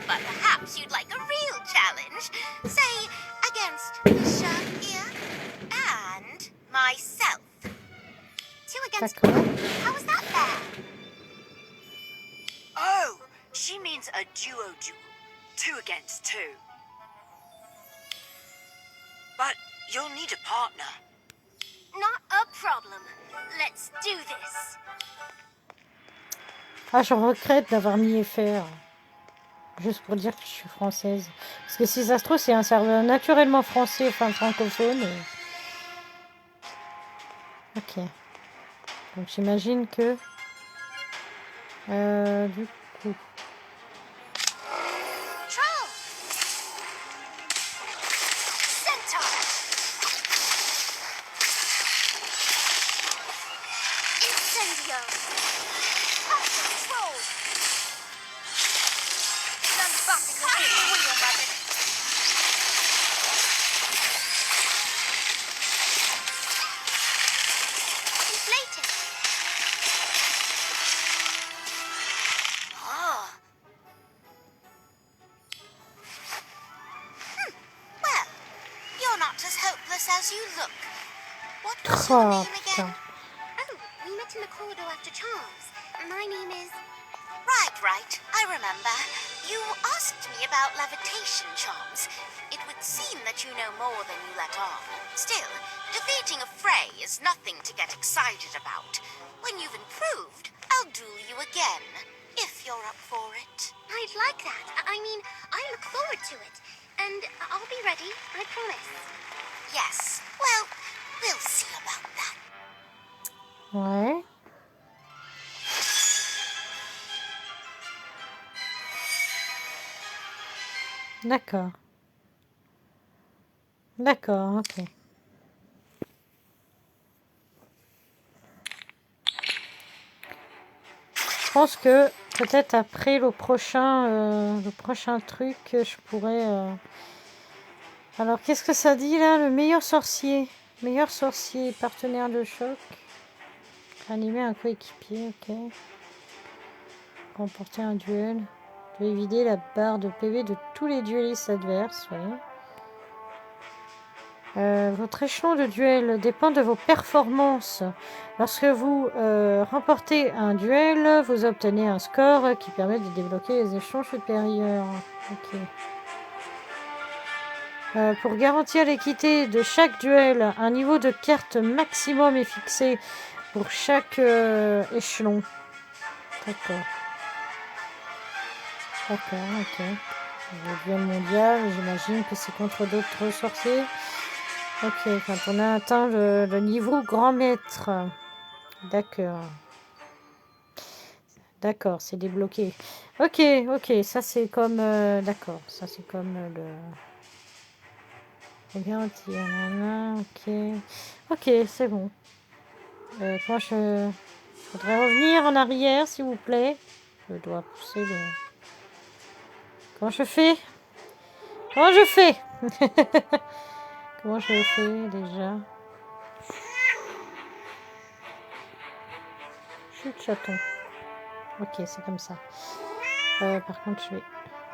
But perhaps you'd like a real challenge. Say, against Misha here and myself. 2 against D'accord. 1. How is that fair? Oh, she means a duo duel. 2 against 2. But you'll need a partner. Not a problem. Let's do this. Ah, je regrette d'avoir mis FR. Juste pour dire que je suis française. Parce que si ça se trouve, c'est un serveur naturellement français, enfin francophone. Ok. Donc j'imagine que... du coup... Troll. Centaur. Incendio. Toxic troll. Done bumping the wheel, Rabbit. Inflated. Ah, Well, you're not as hopeless as you look. What was your Oh, name putain. again? Oh, we met in the corridor after Charles. My name is... Right. I remember. You asked me about levitation charms. It would seem that you know more than you let on. Still, defeating a Frey is nothing to get excited about. When you've improved, I'll duel you again, if you're up for it. I'd like that. I mean, I look forward to it. And I'll be ready, I promise. Yes. Well, we'll see about that. Ouais. D'accord. D'accord, ok. Je pense que peut-être après le prochain truc, je pourrais... Alors, qu'est-ce que ça dit là? Le meilleur sorcier. Meilleur sorcier, partenaire de choc. Animer un coéquipier, ok. Remporter un duel. Tu veux vider la barre de PV de tous les duellistes adverses, oui. Votre échelon de duel dépend de vos performances. Lorsque vous remportez un duel, vous obtenez un score qui permet de débloquer les échelons supérieurs. Ok. Pour garantir l'équité de chaque duel, un niveau de carte maximum est fixé pour chaque échelon. D'accord. D'accord, ok. Le duel mondial, j'imagine que c'est contre d'autres sorciers. Ok, quand on a atteint le niveau grand maître. D'accord. D'accord, c'est débloqué. Ok, ok, ça c'est comme... d'accord, ça c'est comme le garantie. Ok. Ok, c'est bon. Comment je... Faudrait revenir en arrière, s'il vous plaît. Je dois pousser le... Comment je fais? Comment je fais? Comment je fais déjà? Chut, chaton. Ok, c'est comme ça. Par contre, je vais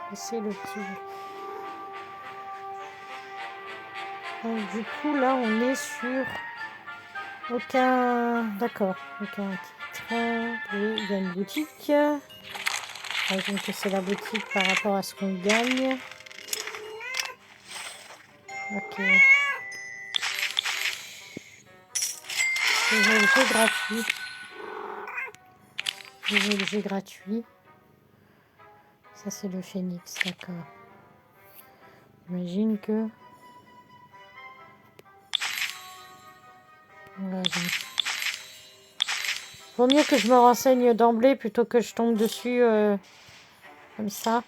laisser le petit... du coup, là, on est sur... Aucun... D'accord. Aucun titre. Et il y a une boutique. J'imagine que c'est la boutique par rapport à ce qu'on gagne. Ok. Des objets gratuits. Des objets gratuits. Ça, c'est le phénix, d'accord. J'imagine que... Voilà. Vaut mieux que je me renseigne d'emblée plutôt que je tombe dessus comme ça.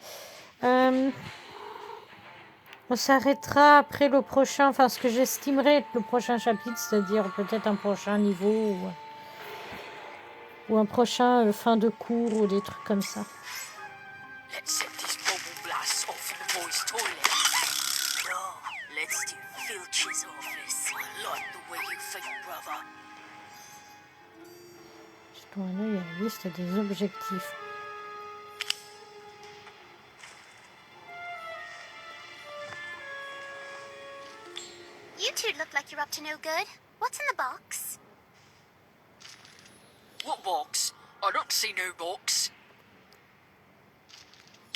On s'arrêtera après le prochain, enfin ce que j'estimerais être le prochain chapitre, c'est-à-dire peut-être un prochain niveau ou un prochain fin de cours ou des trucs comme ça. Let's set this bubble blast off in the boys' toilet. No, let's do Filch's office. I like the way you think, brother. Jetons un œil à la liste des objectifs. You two look like you're up to no good. What's in the box? What box? I don't see no box.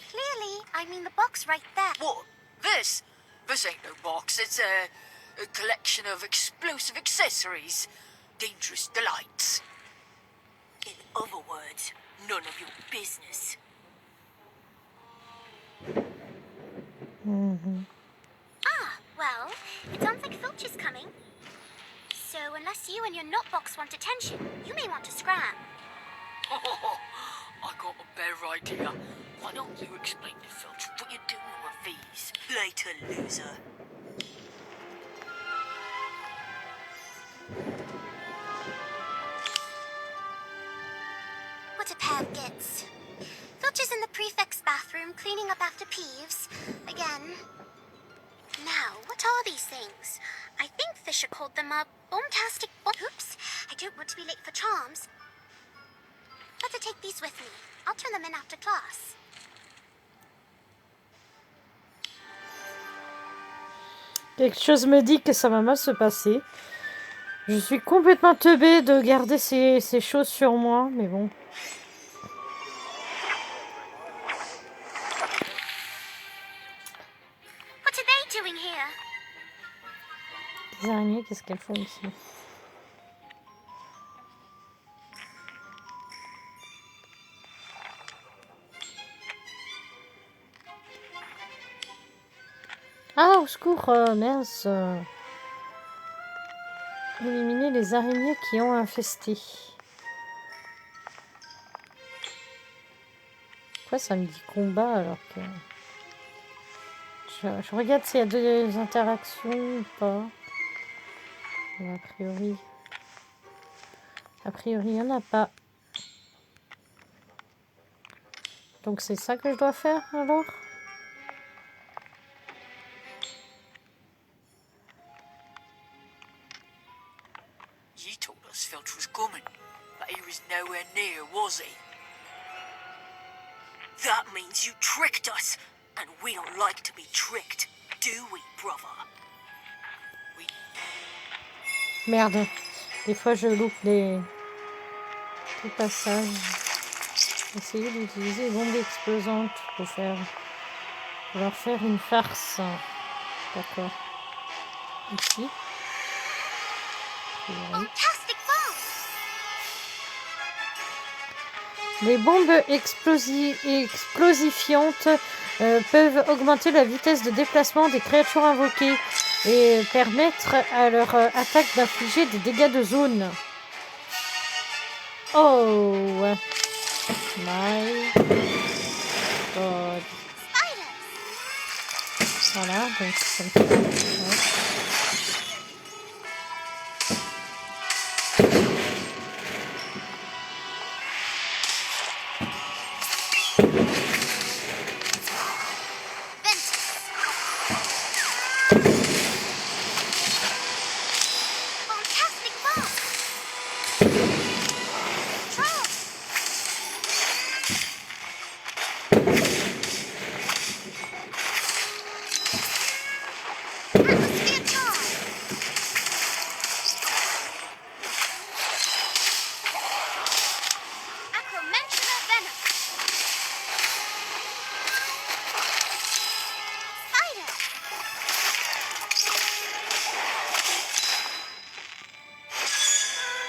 Clearly, I mean the box right there. What? This? This ain't no box. It's a collection of explosive accessories. Dangerous delights. In other words, none of your business. Ah, well, it sounds like Filch is coming. So unless you and your notebox want attention, you may want to scram. I got a better idea. Why don't you explain to Filch what you're doing with these? Later, loser. What a pair of gits. Filch is in the prefect's bathroom cleaning up after Peeves. Again. Now, what are these things? I think Fisher called them a bombastic bomb. Oops, I don't want to be late for charms. Better take these with me. I'll turn them in after class. Quelque chose me dit que ça va mal se passer. Je suis complètement teubée de garder ces choses sur moi, mais bon. What are they doing here? Les araignées, qu'est-ce qu'elles font ici? Ah, au secours, mince. Éliminer les araignées qui ont infesté. Pourquoi ça me dit combat alors que... Je regarde s'il y a des interactions ou pas. A priori, il n'y en a pas. Donc c'est ça que je dois faire alors? You told us Filch was coming, but he was nowhere near, was he? That means you tricked us, and we don't like to be tricked, do we, brother? Merde. Des fois je loupe les passages. Essayez d'utiliser les bombes explosantes pour leur faire une farce. D'accord. Ici. Fantastic bomb! Les bombes explosifiantes peuvent augmenter la vitesse de déplacement des créatures invoquées et permettre à leur attaque d'infliger des dégâts de zone. Oh my god. Voilà, donc ça me fait... Ouais.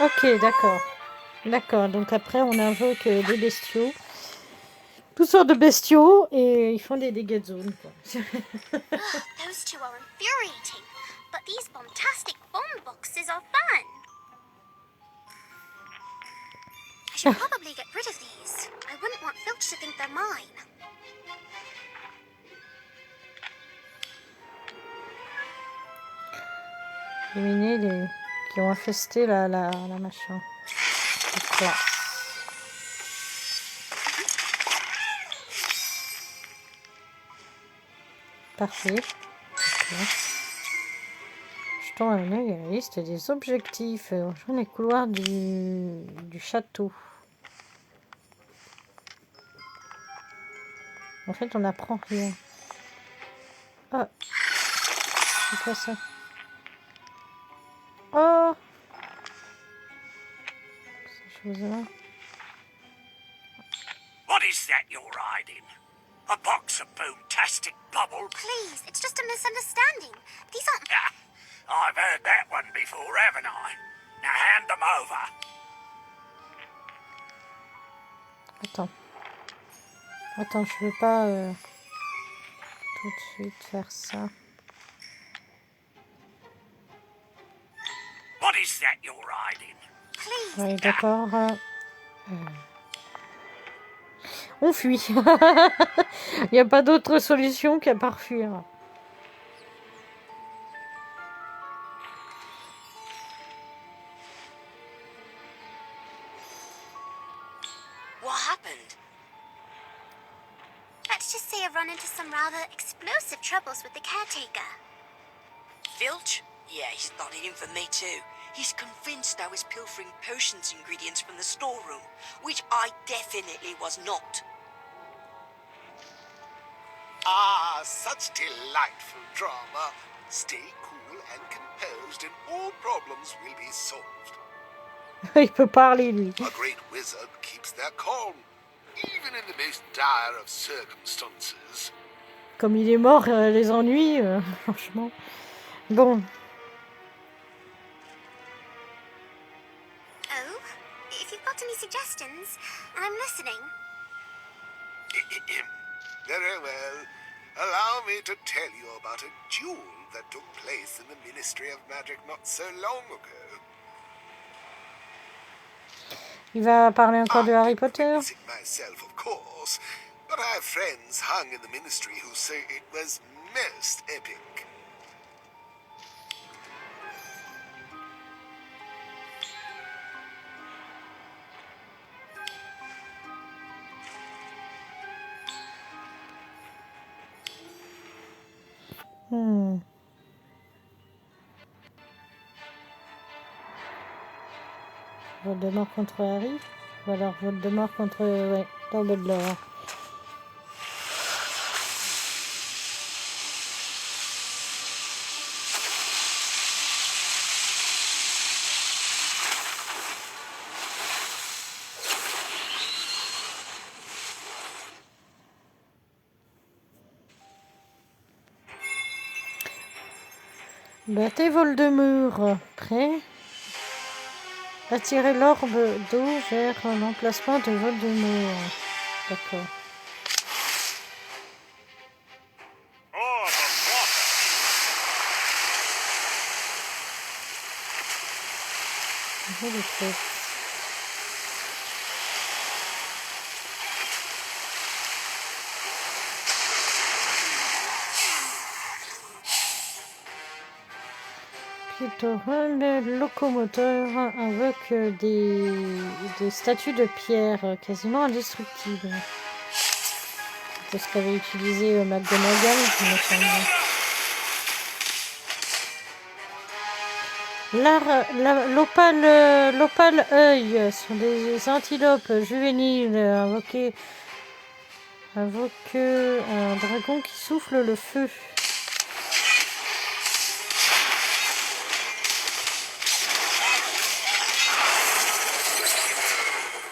Ok, d'accord. D'accord, donc après on invoque des bestiaux. Toutes sortes de bestiaux et ils font des dégâts de zone. Quoi. Those two are infuriating, but these fantastic bomb boxes are fun. I should probably get rid of these. I wouldn't want Filch to think they're mine. Éliminer les qui ont infesté la machin. La classe. Parfait. Okay. Jetons un œil à la liste des objectifs. Rejoindre les couloirs du château. En fait, on n'apprend rien. Ah. C'est quoi ça? Oh! Ces choses-là. What is that you're hiding? A box of boom-tastic bubbles? Please, it's just a misunderstanding. These aren't... Ah, I've heard that one before, haven't I? Now hand them over. Attends, je veux pas tout de suite faire ça. What is that you're hiding? Please. Oui, d'accord. On fuit. Il n'y a pas d'autre solution qu'à part fuir. What happened? Let's just say I've run into some rather explosive troubles with the caretaker. Filch? Yeah, he's started in for me too. He's convinced I was pilfering potions ingredients from the storeroom, which I definitely was not. Ah, such delightful drama. Stay cool and composed and all problems will be solved. Il peut parler, lui. A great wizard keeps their calm, even in the most dire of circumstances. Comme il est mort, les ennuis, franchement. Bon. Oh, if you've got any suggestions, I'm listening. Very well. Allow me to tell you about a duel that took place in the Ministry of Magic not so long ago. Il va parler encore de Harry Potter. Myself, of course, But I have friends hung in the ministry who say it was most epic. Voldemort contre Harry. Ou alors Voldemort contre ouais, Dumbledore. Battez Voldemort. Prêt? Attirez l'orbe d'eau vers l'emplacement de Voldemort. D'accord. Oh, the water! Je le fais. Le locomoteur invoque des statues de pierre quasiment indestructibles. C'est ce qu'avait utilisé McGonagall, il me semble. L'opale œil sont des antilopes juvéniles invoquent un dragon qui souffle le feu.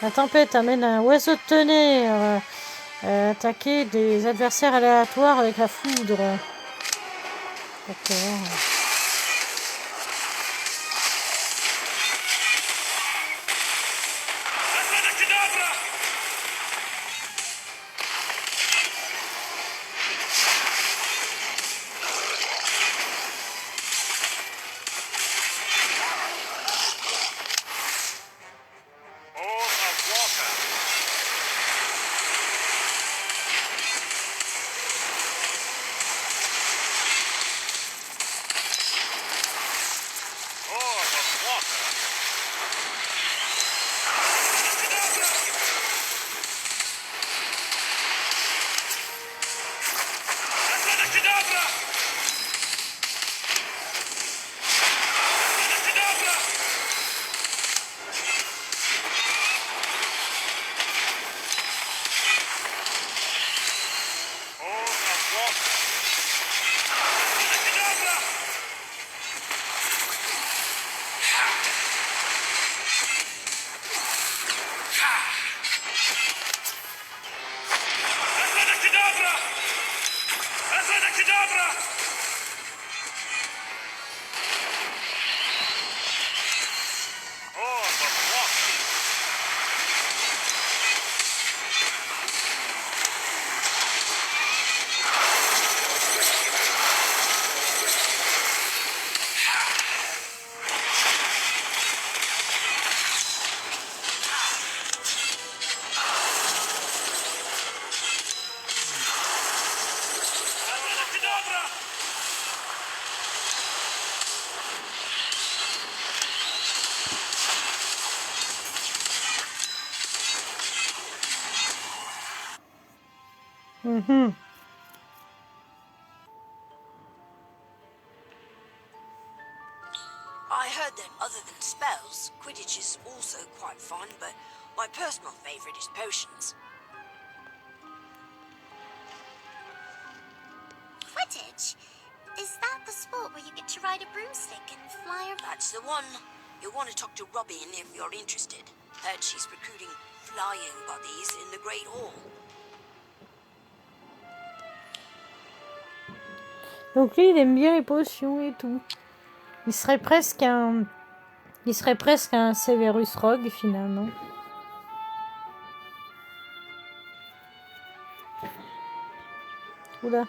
La tempête amène un oiseau de tonnerre attaquer des adversaires aléatoires avec la foudre. D'accord. I heard that other than spells, Quidditch is also quite fun, but my personal favorite is potions. Quidditch? Is that the sport where you get to ride a broomstick and fly around? That's the one. You'll want to talk to Robin if you're interested. Heard she's recruiting flying buddies in the Great Hall. Donc lui, il aime bien les potions et tout. Il serait presque un Severus Rogue finalement. Oula.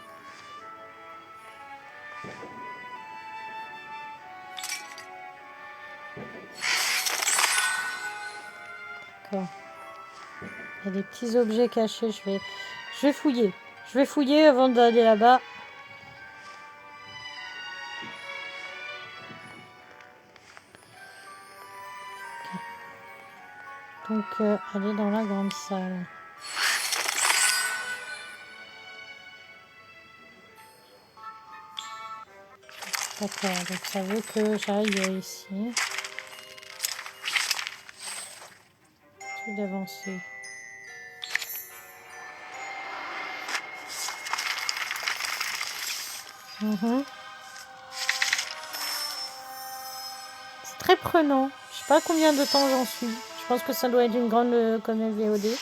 D'accord. Il y a des petits objets cachés. Je Je vais fouiller. Je vais fouiller avant d'aller là-bas. Donc, aller dans la grande salle. D'accord, donc ça veut que j'aille ici. Je vais avancer. C'est très prenant. Je sais pas combien de temps j'en suis. Je pense que ça doit être une grande comme une VOD.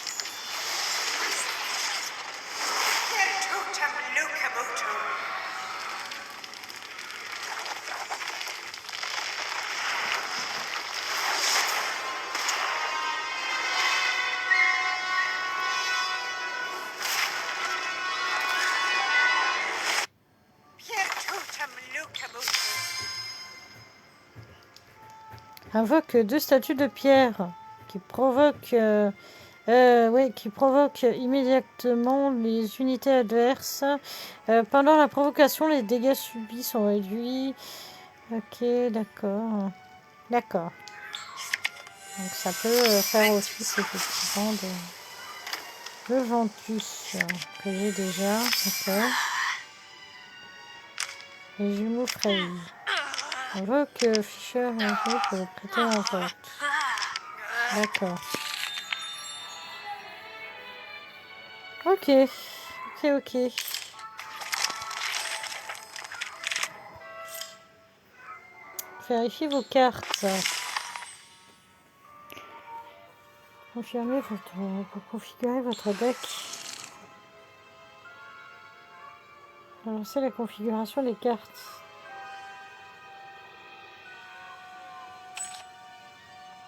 Invoque 2 statues de pierre qui provoquent immédiatement les unités adverses. Pendant la provocation, les dégâts subis sont réduits. Ok, d'accord. D'accord. Donc ça peut faire office effectivement de Ventus que j'ai déjà. D'accord. Les jumeaux frayés. Invoque Fisher pour prêter un vote. D'accord. Ok. Ok. Vérifiez vos cartes. Confirmez pour configurer votre deck. Lancez la configuration des cartes.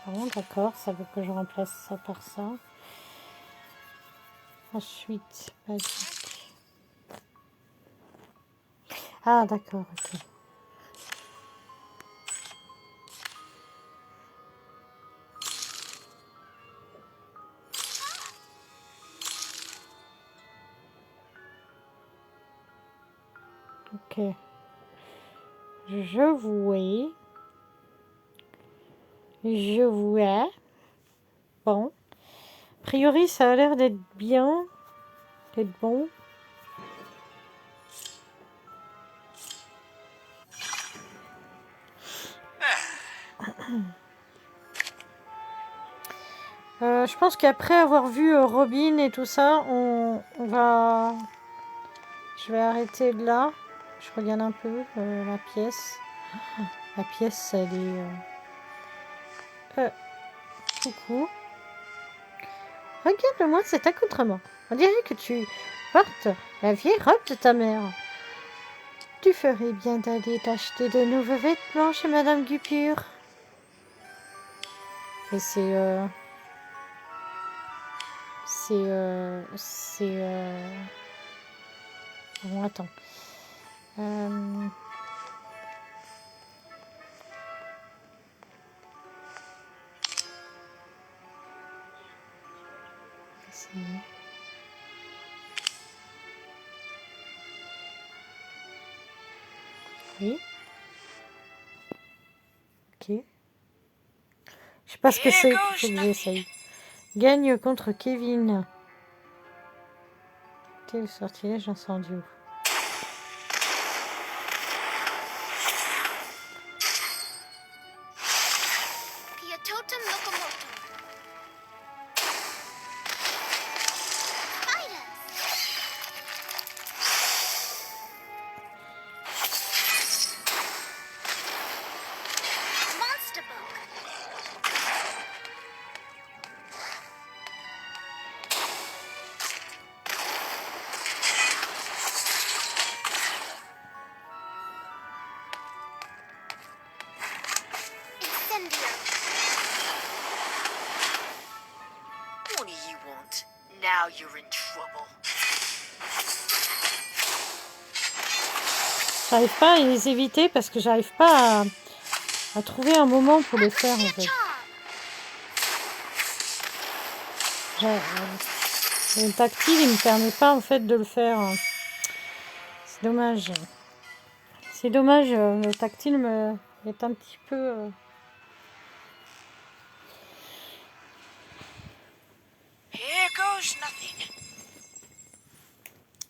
Bon, d'accord, ça veut que je remplace ça par ça. Ensuite, basique. Ah, d'accord, ok. Ok. Je vois. Bon. A priori, ça a l'air d'être bien. D'être bon. Je pense qu'après avoir vu Robin et tout ça, on va... Je vais arrêter là. Je regarde un peu la pièce. La pièce, elle est... coucou. Regarde-moi cet accoutrement. On dirait que tu portes la vieille robe de ta mère. Tu ferais bien d'aller t'acheter de nouveaux vêtements chez Madame Gupure. Et Bon, attends. Oui. Ok. Je sais pas ce que c'est qu'il faut que j'essaye. Gagne contre Kevin. Quel sortilège incendieux. What do you want? Now you're in trouble. J'arrive pas à les éviter parce que j'arrive pas à trouver un moment pour les faire en fait. Le tactile, il me permet pas en fait de le faire. C'est dommage. C'est dommage, le tactile me est un petit peu... Here goes nothing.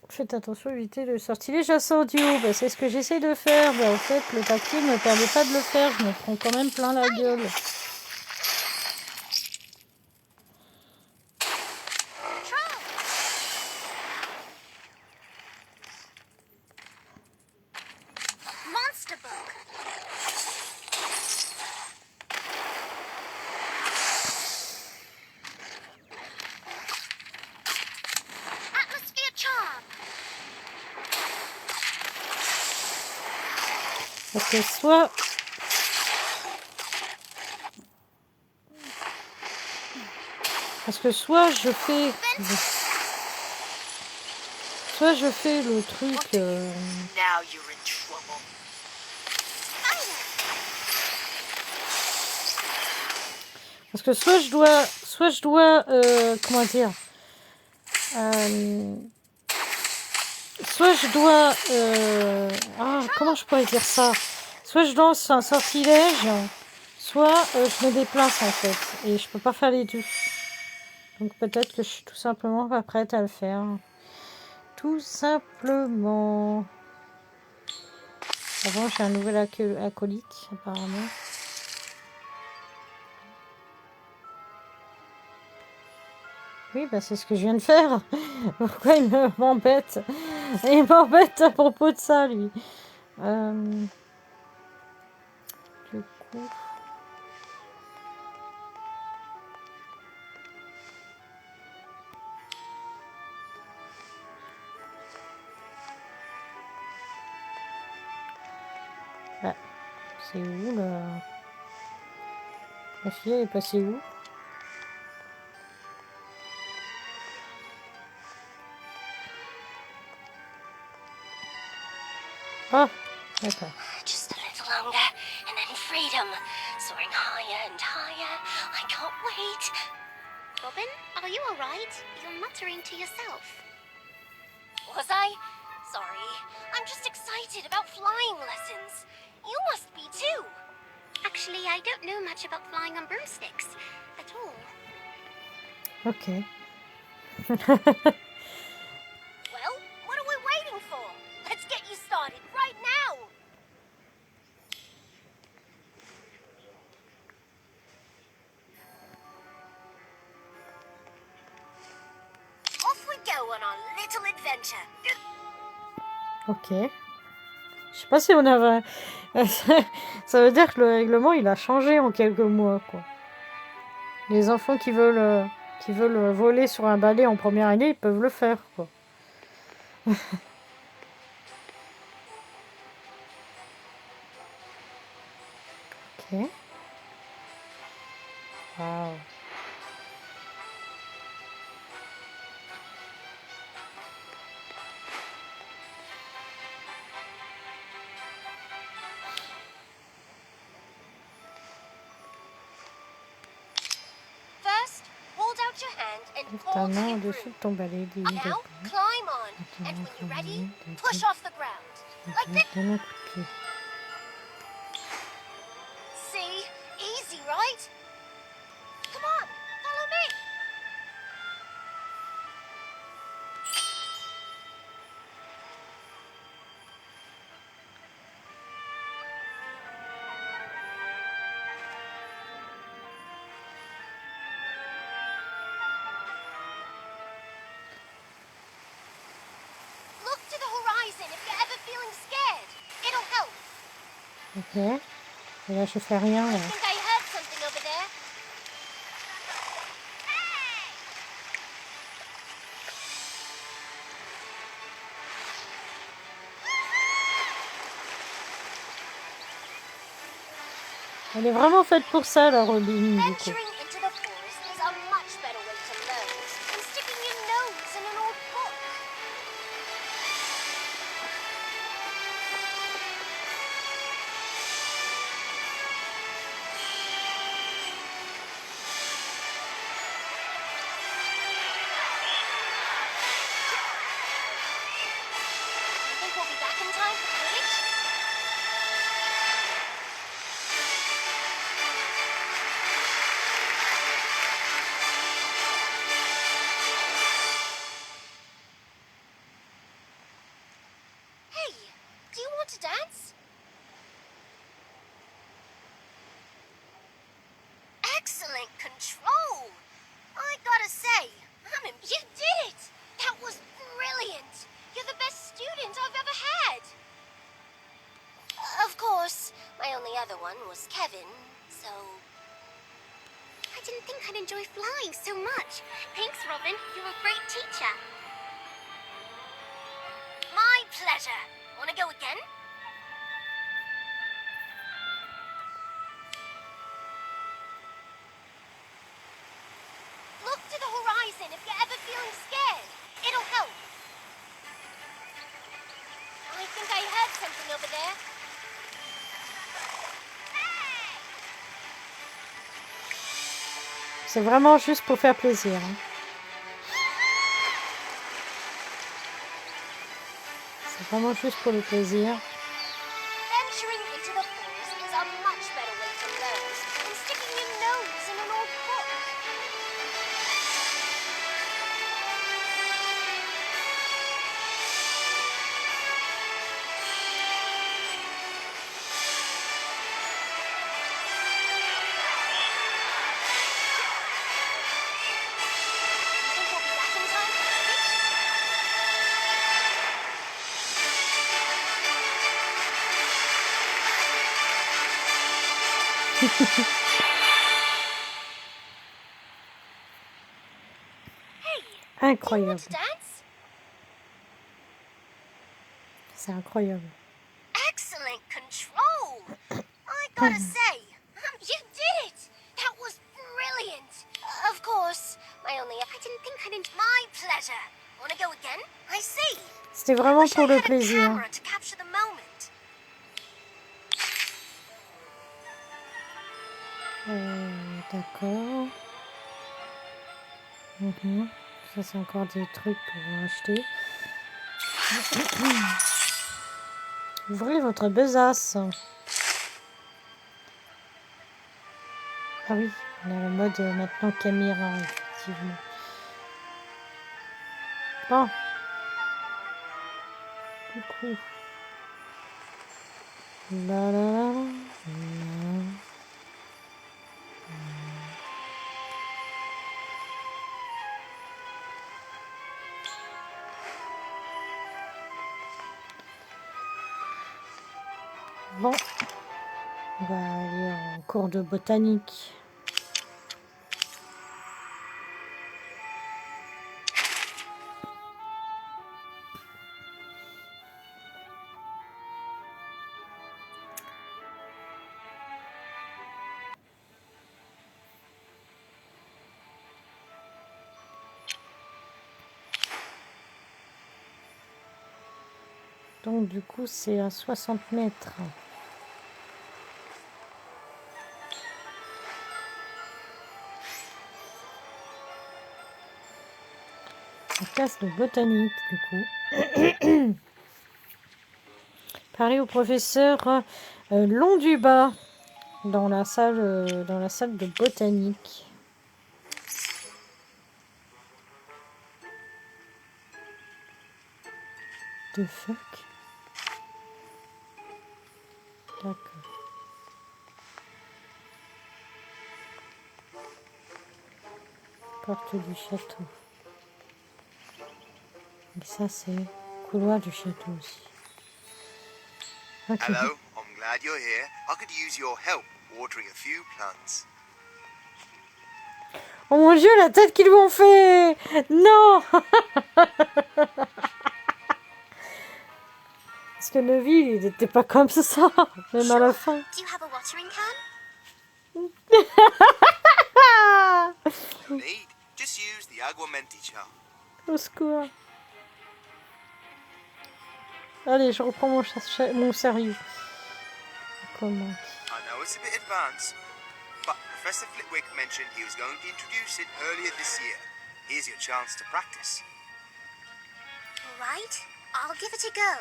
Faites attention, évitez le sortilège incendio. Bah, c'est ce que j'essaie de faire. Bah, en fait, le tactile ne me permet pas de le faire. Je me prends quand même plein la gueule. Monster book. Atmosphere charm. Parce que soit... soit je fais... Soit je fais le truc... Now you're in trouble. Parce que soit je dois, comment dire, soit je dois, comment je pourrais dire ça? Soit je lance un sortilège, soit je me déplace en fait, et je peux pas faire les deux. Donc peut-être que je suis tout simplement pas prête à le faire. Tout simplement. Avant, j'ai un nouvel acolyte, apparemment. Oui, bah c'est ce que je viens de faire. Pourquoi il m'embête? Il m'embête à propos de ça, lui. Du coup... Bah, c'est où, là? La fille, elle est passée où? Ah, d'accord. Just a little longer, and then freedom. Soaring higher and higher. I can't wait. Robin, are you alright? You're muttering to yourself. Was I? Sorry. I'm just excited about flying lessons. You must be too. Actually, I don't know much about flying on broomsticks at all. Ok. Well, what are we waiting for? Let's get you started right now. Off we go on our little adventure. Ok. Je sais pas si on avait... Ça veut dire que le règlement, il a changé en quelques mois, quoi. Les enfants qui veulent voler sur un balai en première année, ils peuvent le faire, quoi. Ok. Wow. First, hold out your hand and Lève ta pull main it au-dessus through. de ton balai. Now, climb on, and when you're ready, push off the ground. Like this. Donne un coup de pied. See? Easy, right? Come on, follow me. Look to the horizon if you're ever feeling scared. It'll help. Ok. Et là, je fais rien, I là. think I heard something over there. Elle est vraiment faite pour ça, la Robin, du coup. Venturing into the forest is a much better way to learn than sticking your nose in an old book. to dance? Excellent control! I gotta say, you did it! That was brilliant! You're the best student I've ever had! Of course, my only other one was Kevin, so... I didn't think I'd enjoy flying so much. Thanks, Robin. You're a great teacher. My pleasure. Wanna go again? Look to the horizon if you're ever feeling scared. It'll help. I think I heard something over there. C'est vraiment juste pour faire plaisir. Hein. C'est vraiment juste pour le plaisir. Venturing into the forest is a much better way to learn than sticking your nose in an old book. Think we'll be back in time for the speech? Hey, do you Incroyable. want to dance? C'est incroyable. Excellent control! I gotta say, you did it! That was brilliant! Of course, I didn't think I'd... My pleasure! Wanna go again? I see! C'était vraiment Wish I pour le had a plaisir. camera to capture the moment. D'accord. Mhm. Ça, c'est encore des trucs pour acheter. Ouvrez votre besace. Ah oui, on a le mode maintenant caméra, effectivement. Bon. Du coup. La la la la. Bon. On va aller en cours de botanique. Donc du coup c'est à 60 mètres. La classe de botanique du coup. Parler au professeur Londubat dans la salle de botanique. The fuck? D'accord. Porte du château. Et ça c'est couloir du château aussi. Ok. Hello, I'm glad you're here. I could use your help watering a few plants. Oh mon dieu, la tête qu'ils lui ont fait! Non! Parce que Neville, il n'était pas comme ça, même à la fin. Do you have a watering can? No need. Just use the Aguamenti charm. Au secours. Allez, je reprends mon sérieux. Comment? I know it's a bit advanced, but Professor Flitwick mentioned he was going to introduce it earlier this year. Here's your chance to practice. All right, I'll give it a go.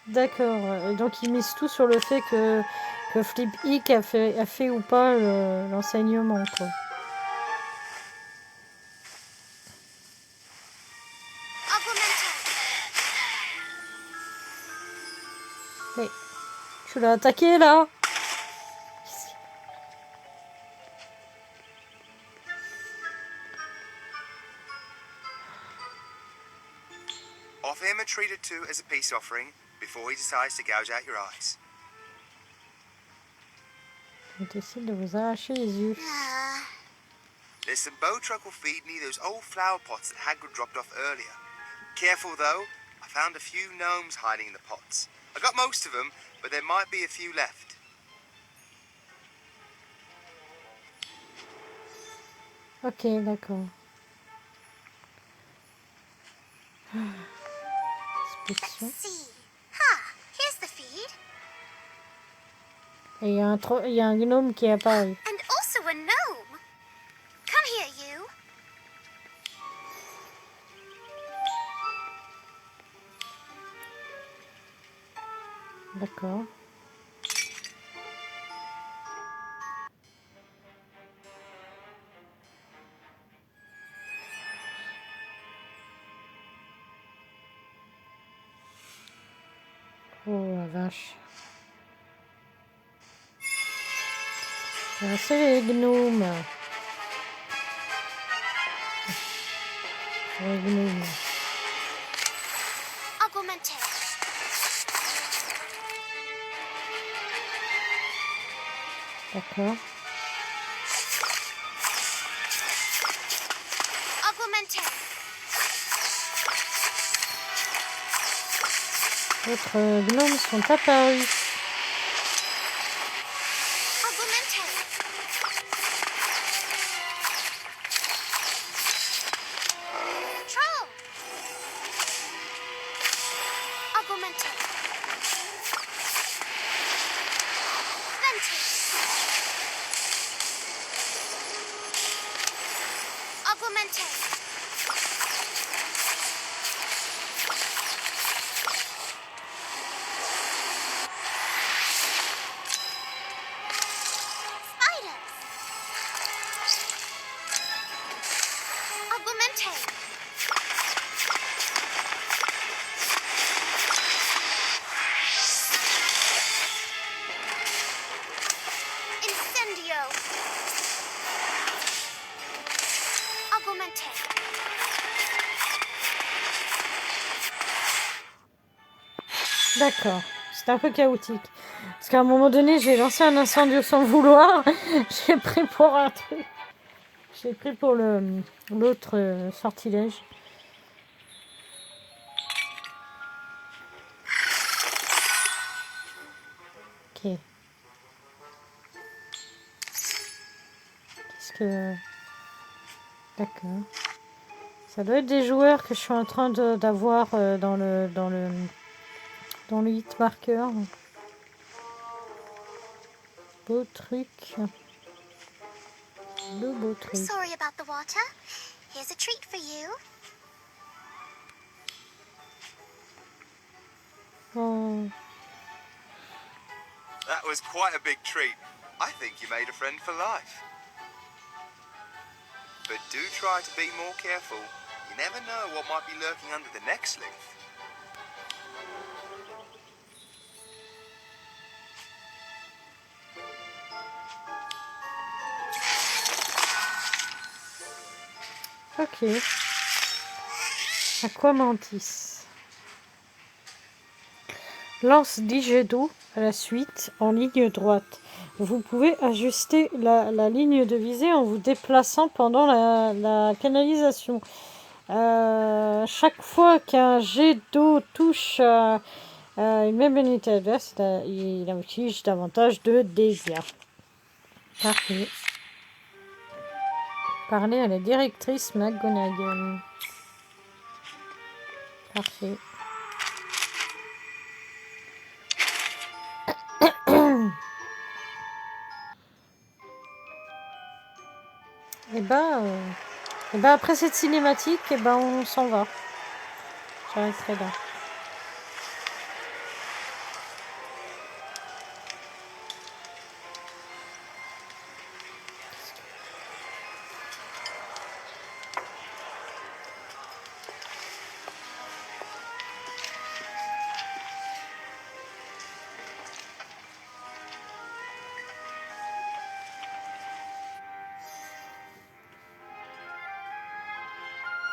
D'accord. Et donc ils misent tout sur le fait que Flitwick a fait ou pas l'enseignement, quoi. Aguamento. Mais tu l'as attaqué là. Offer him a treat or two as a peace offering before he decides to gouge out your eyes. On décide de vous arracher les yeux. There's some bowtruckle feed near those old flower pots that Hagrid dropped off earlier. Careful though, I found a few gnomes hiding in the pots. I got most of them, but there might be a few left. Ok, d'accord. Let's Inspection. see. Ha! Here's the feed. Et il y a un gnome qui est apparu. And also a gnome. Come here, you. D'accord. Oh la vache. Ah, c'est les gnomes. Les gnomes. Augmente. D'accord. Augmente. D'autres gnomes sont apparus. Augmente. Troll. Augmente. Venti. Augmente. Spiders. Augmente. Incendio. Augmente. D'accord. C'était un peu chaotique. Parce qu'à un moment donné, j'ai lancé un incendie sans le vouloir. J'ai pris pour un truc. J'ai pris pour l'autre sortilège. Ok. Qu'est-ce que... D'accord. Ça doit être des joueurs que je suis en train d'avoir dans le hit marker. Beau truc. Le beau truc. Sorry about the water. Here's a treat for you. Oh. That was quite a big treat. I think you made a friend for life. But do try to be more careful. You never know what might be lurking under the next leaf. Ok. Aquamantis. Lance 10 jets d'eau à la suite en ligne droite. Vous pouvez ajuster la ligne de visée en vous déplaçant pendant la canalisation. Chaque fois qu'un jet d'eau touche une même unité adverse, il inflige davantage de dégâts. Parfait. Parler à la directrice McGonagall. Parfait. Et ben après cette cinématique, et ben on s'en va. J'arrêterai là.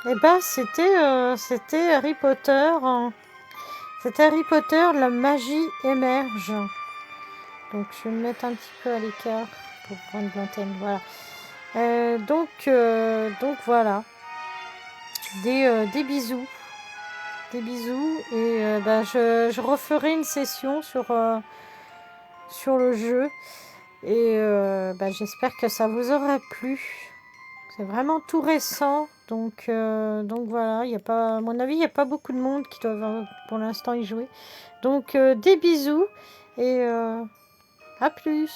Eh ben, c'était Harry Potter. C'était Harry Potter, la magie émerge. Donc, je vais me mettre un petit peu à l'écart pour prendre l'antenne. Voilà. Donc voilà. Des bisous. Des bisous. Et je referai une session sur le jeu. Et j'espère que ça vous aura plu. C'est vraiment tout récent. Donc voilà. À mon avis, il n'y a pas beaucoup de monde qui doivent pour l'instant y jouer. Donc des bisous. Et à plus.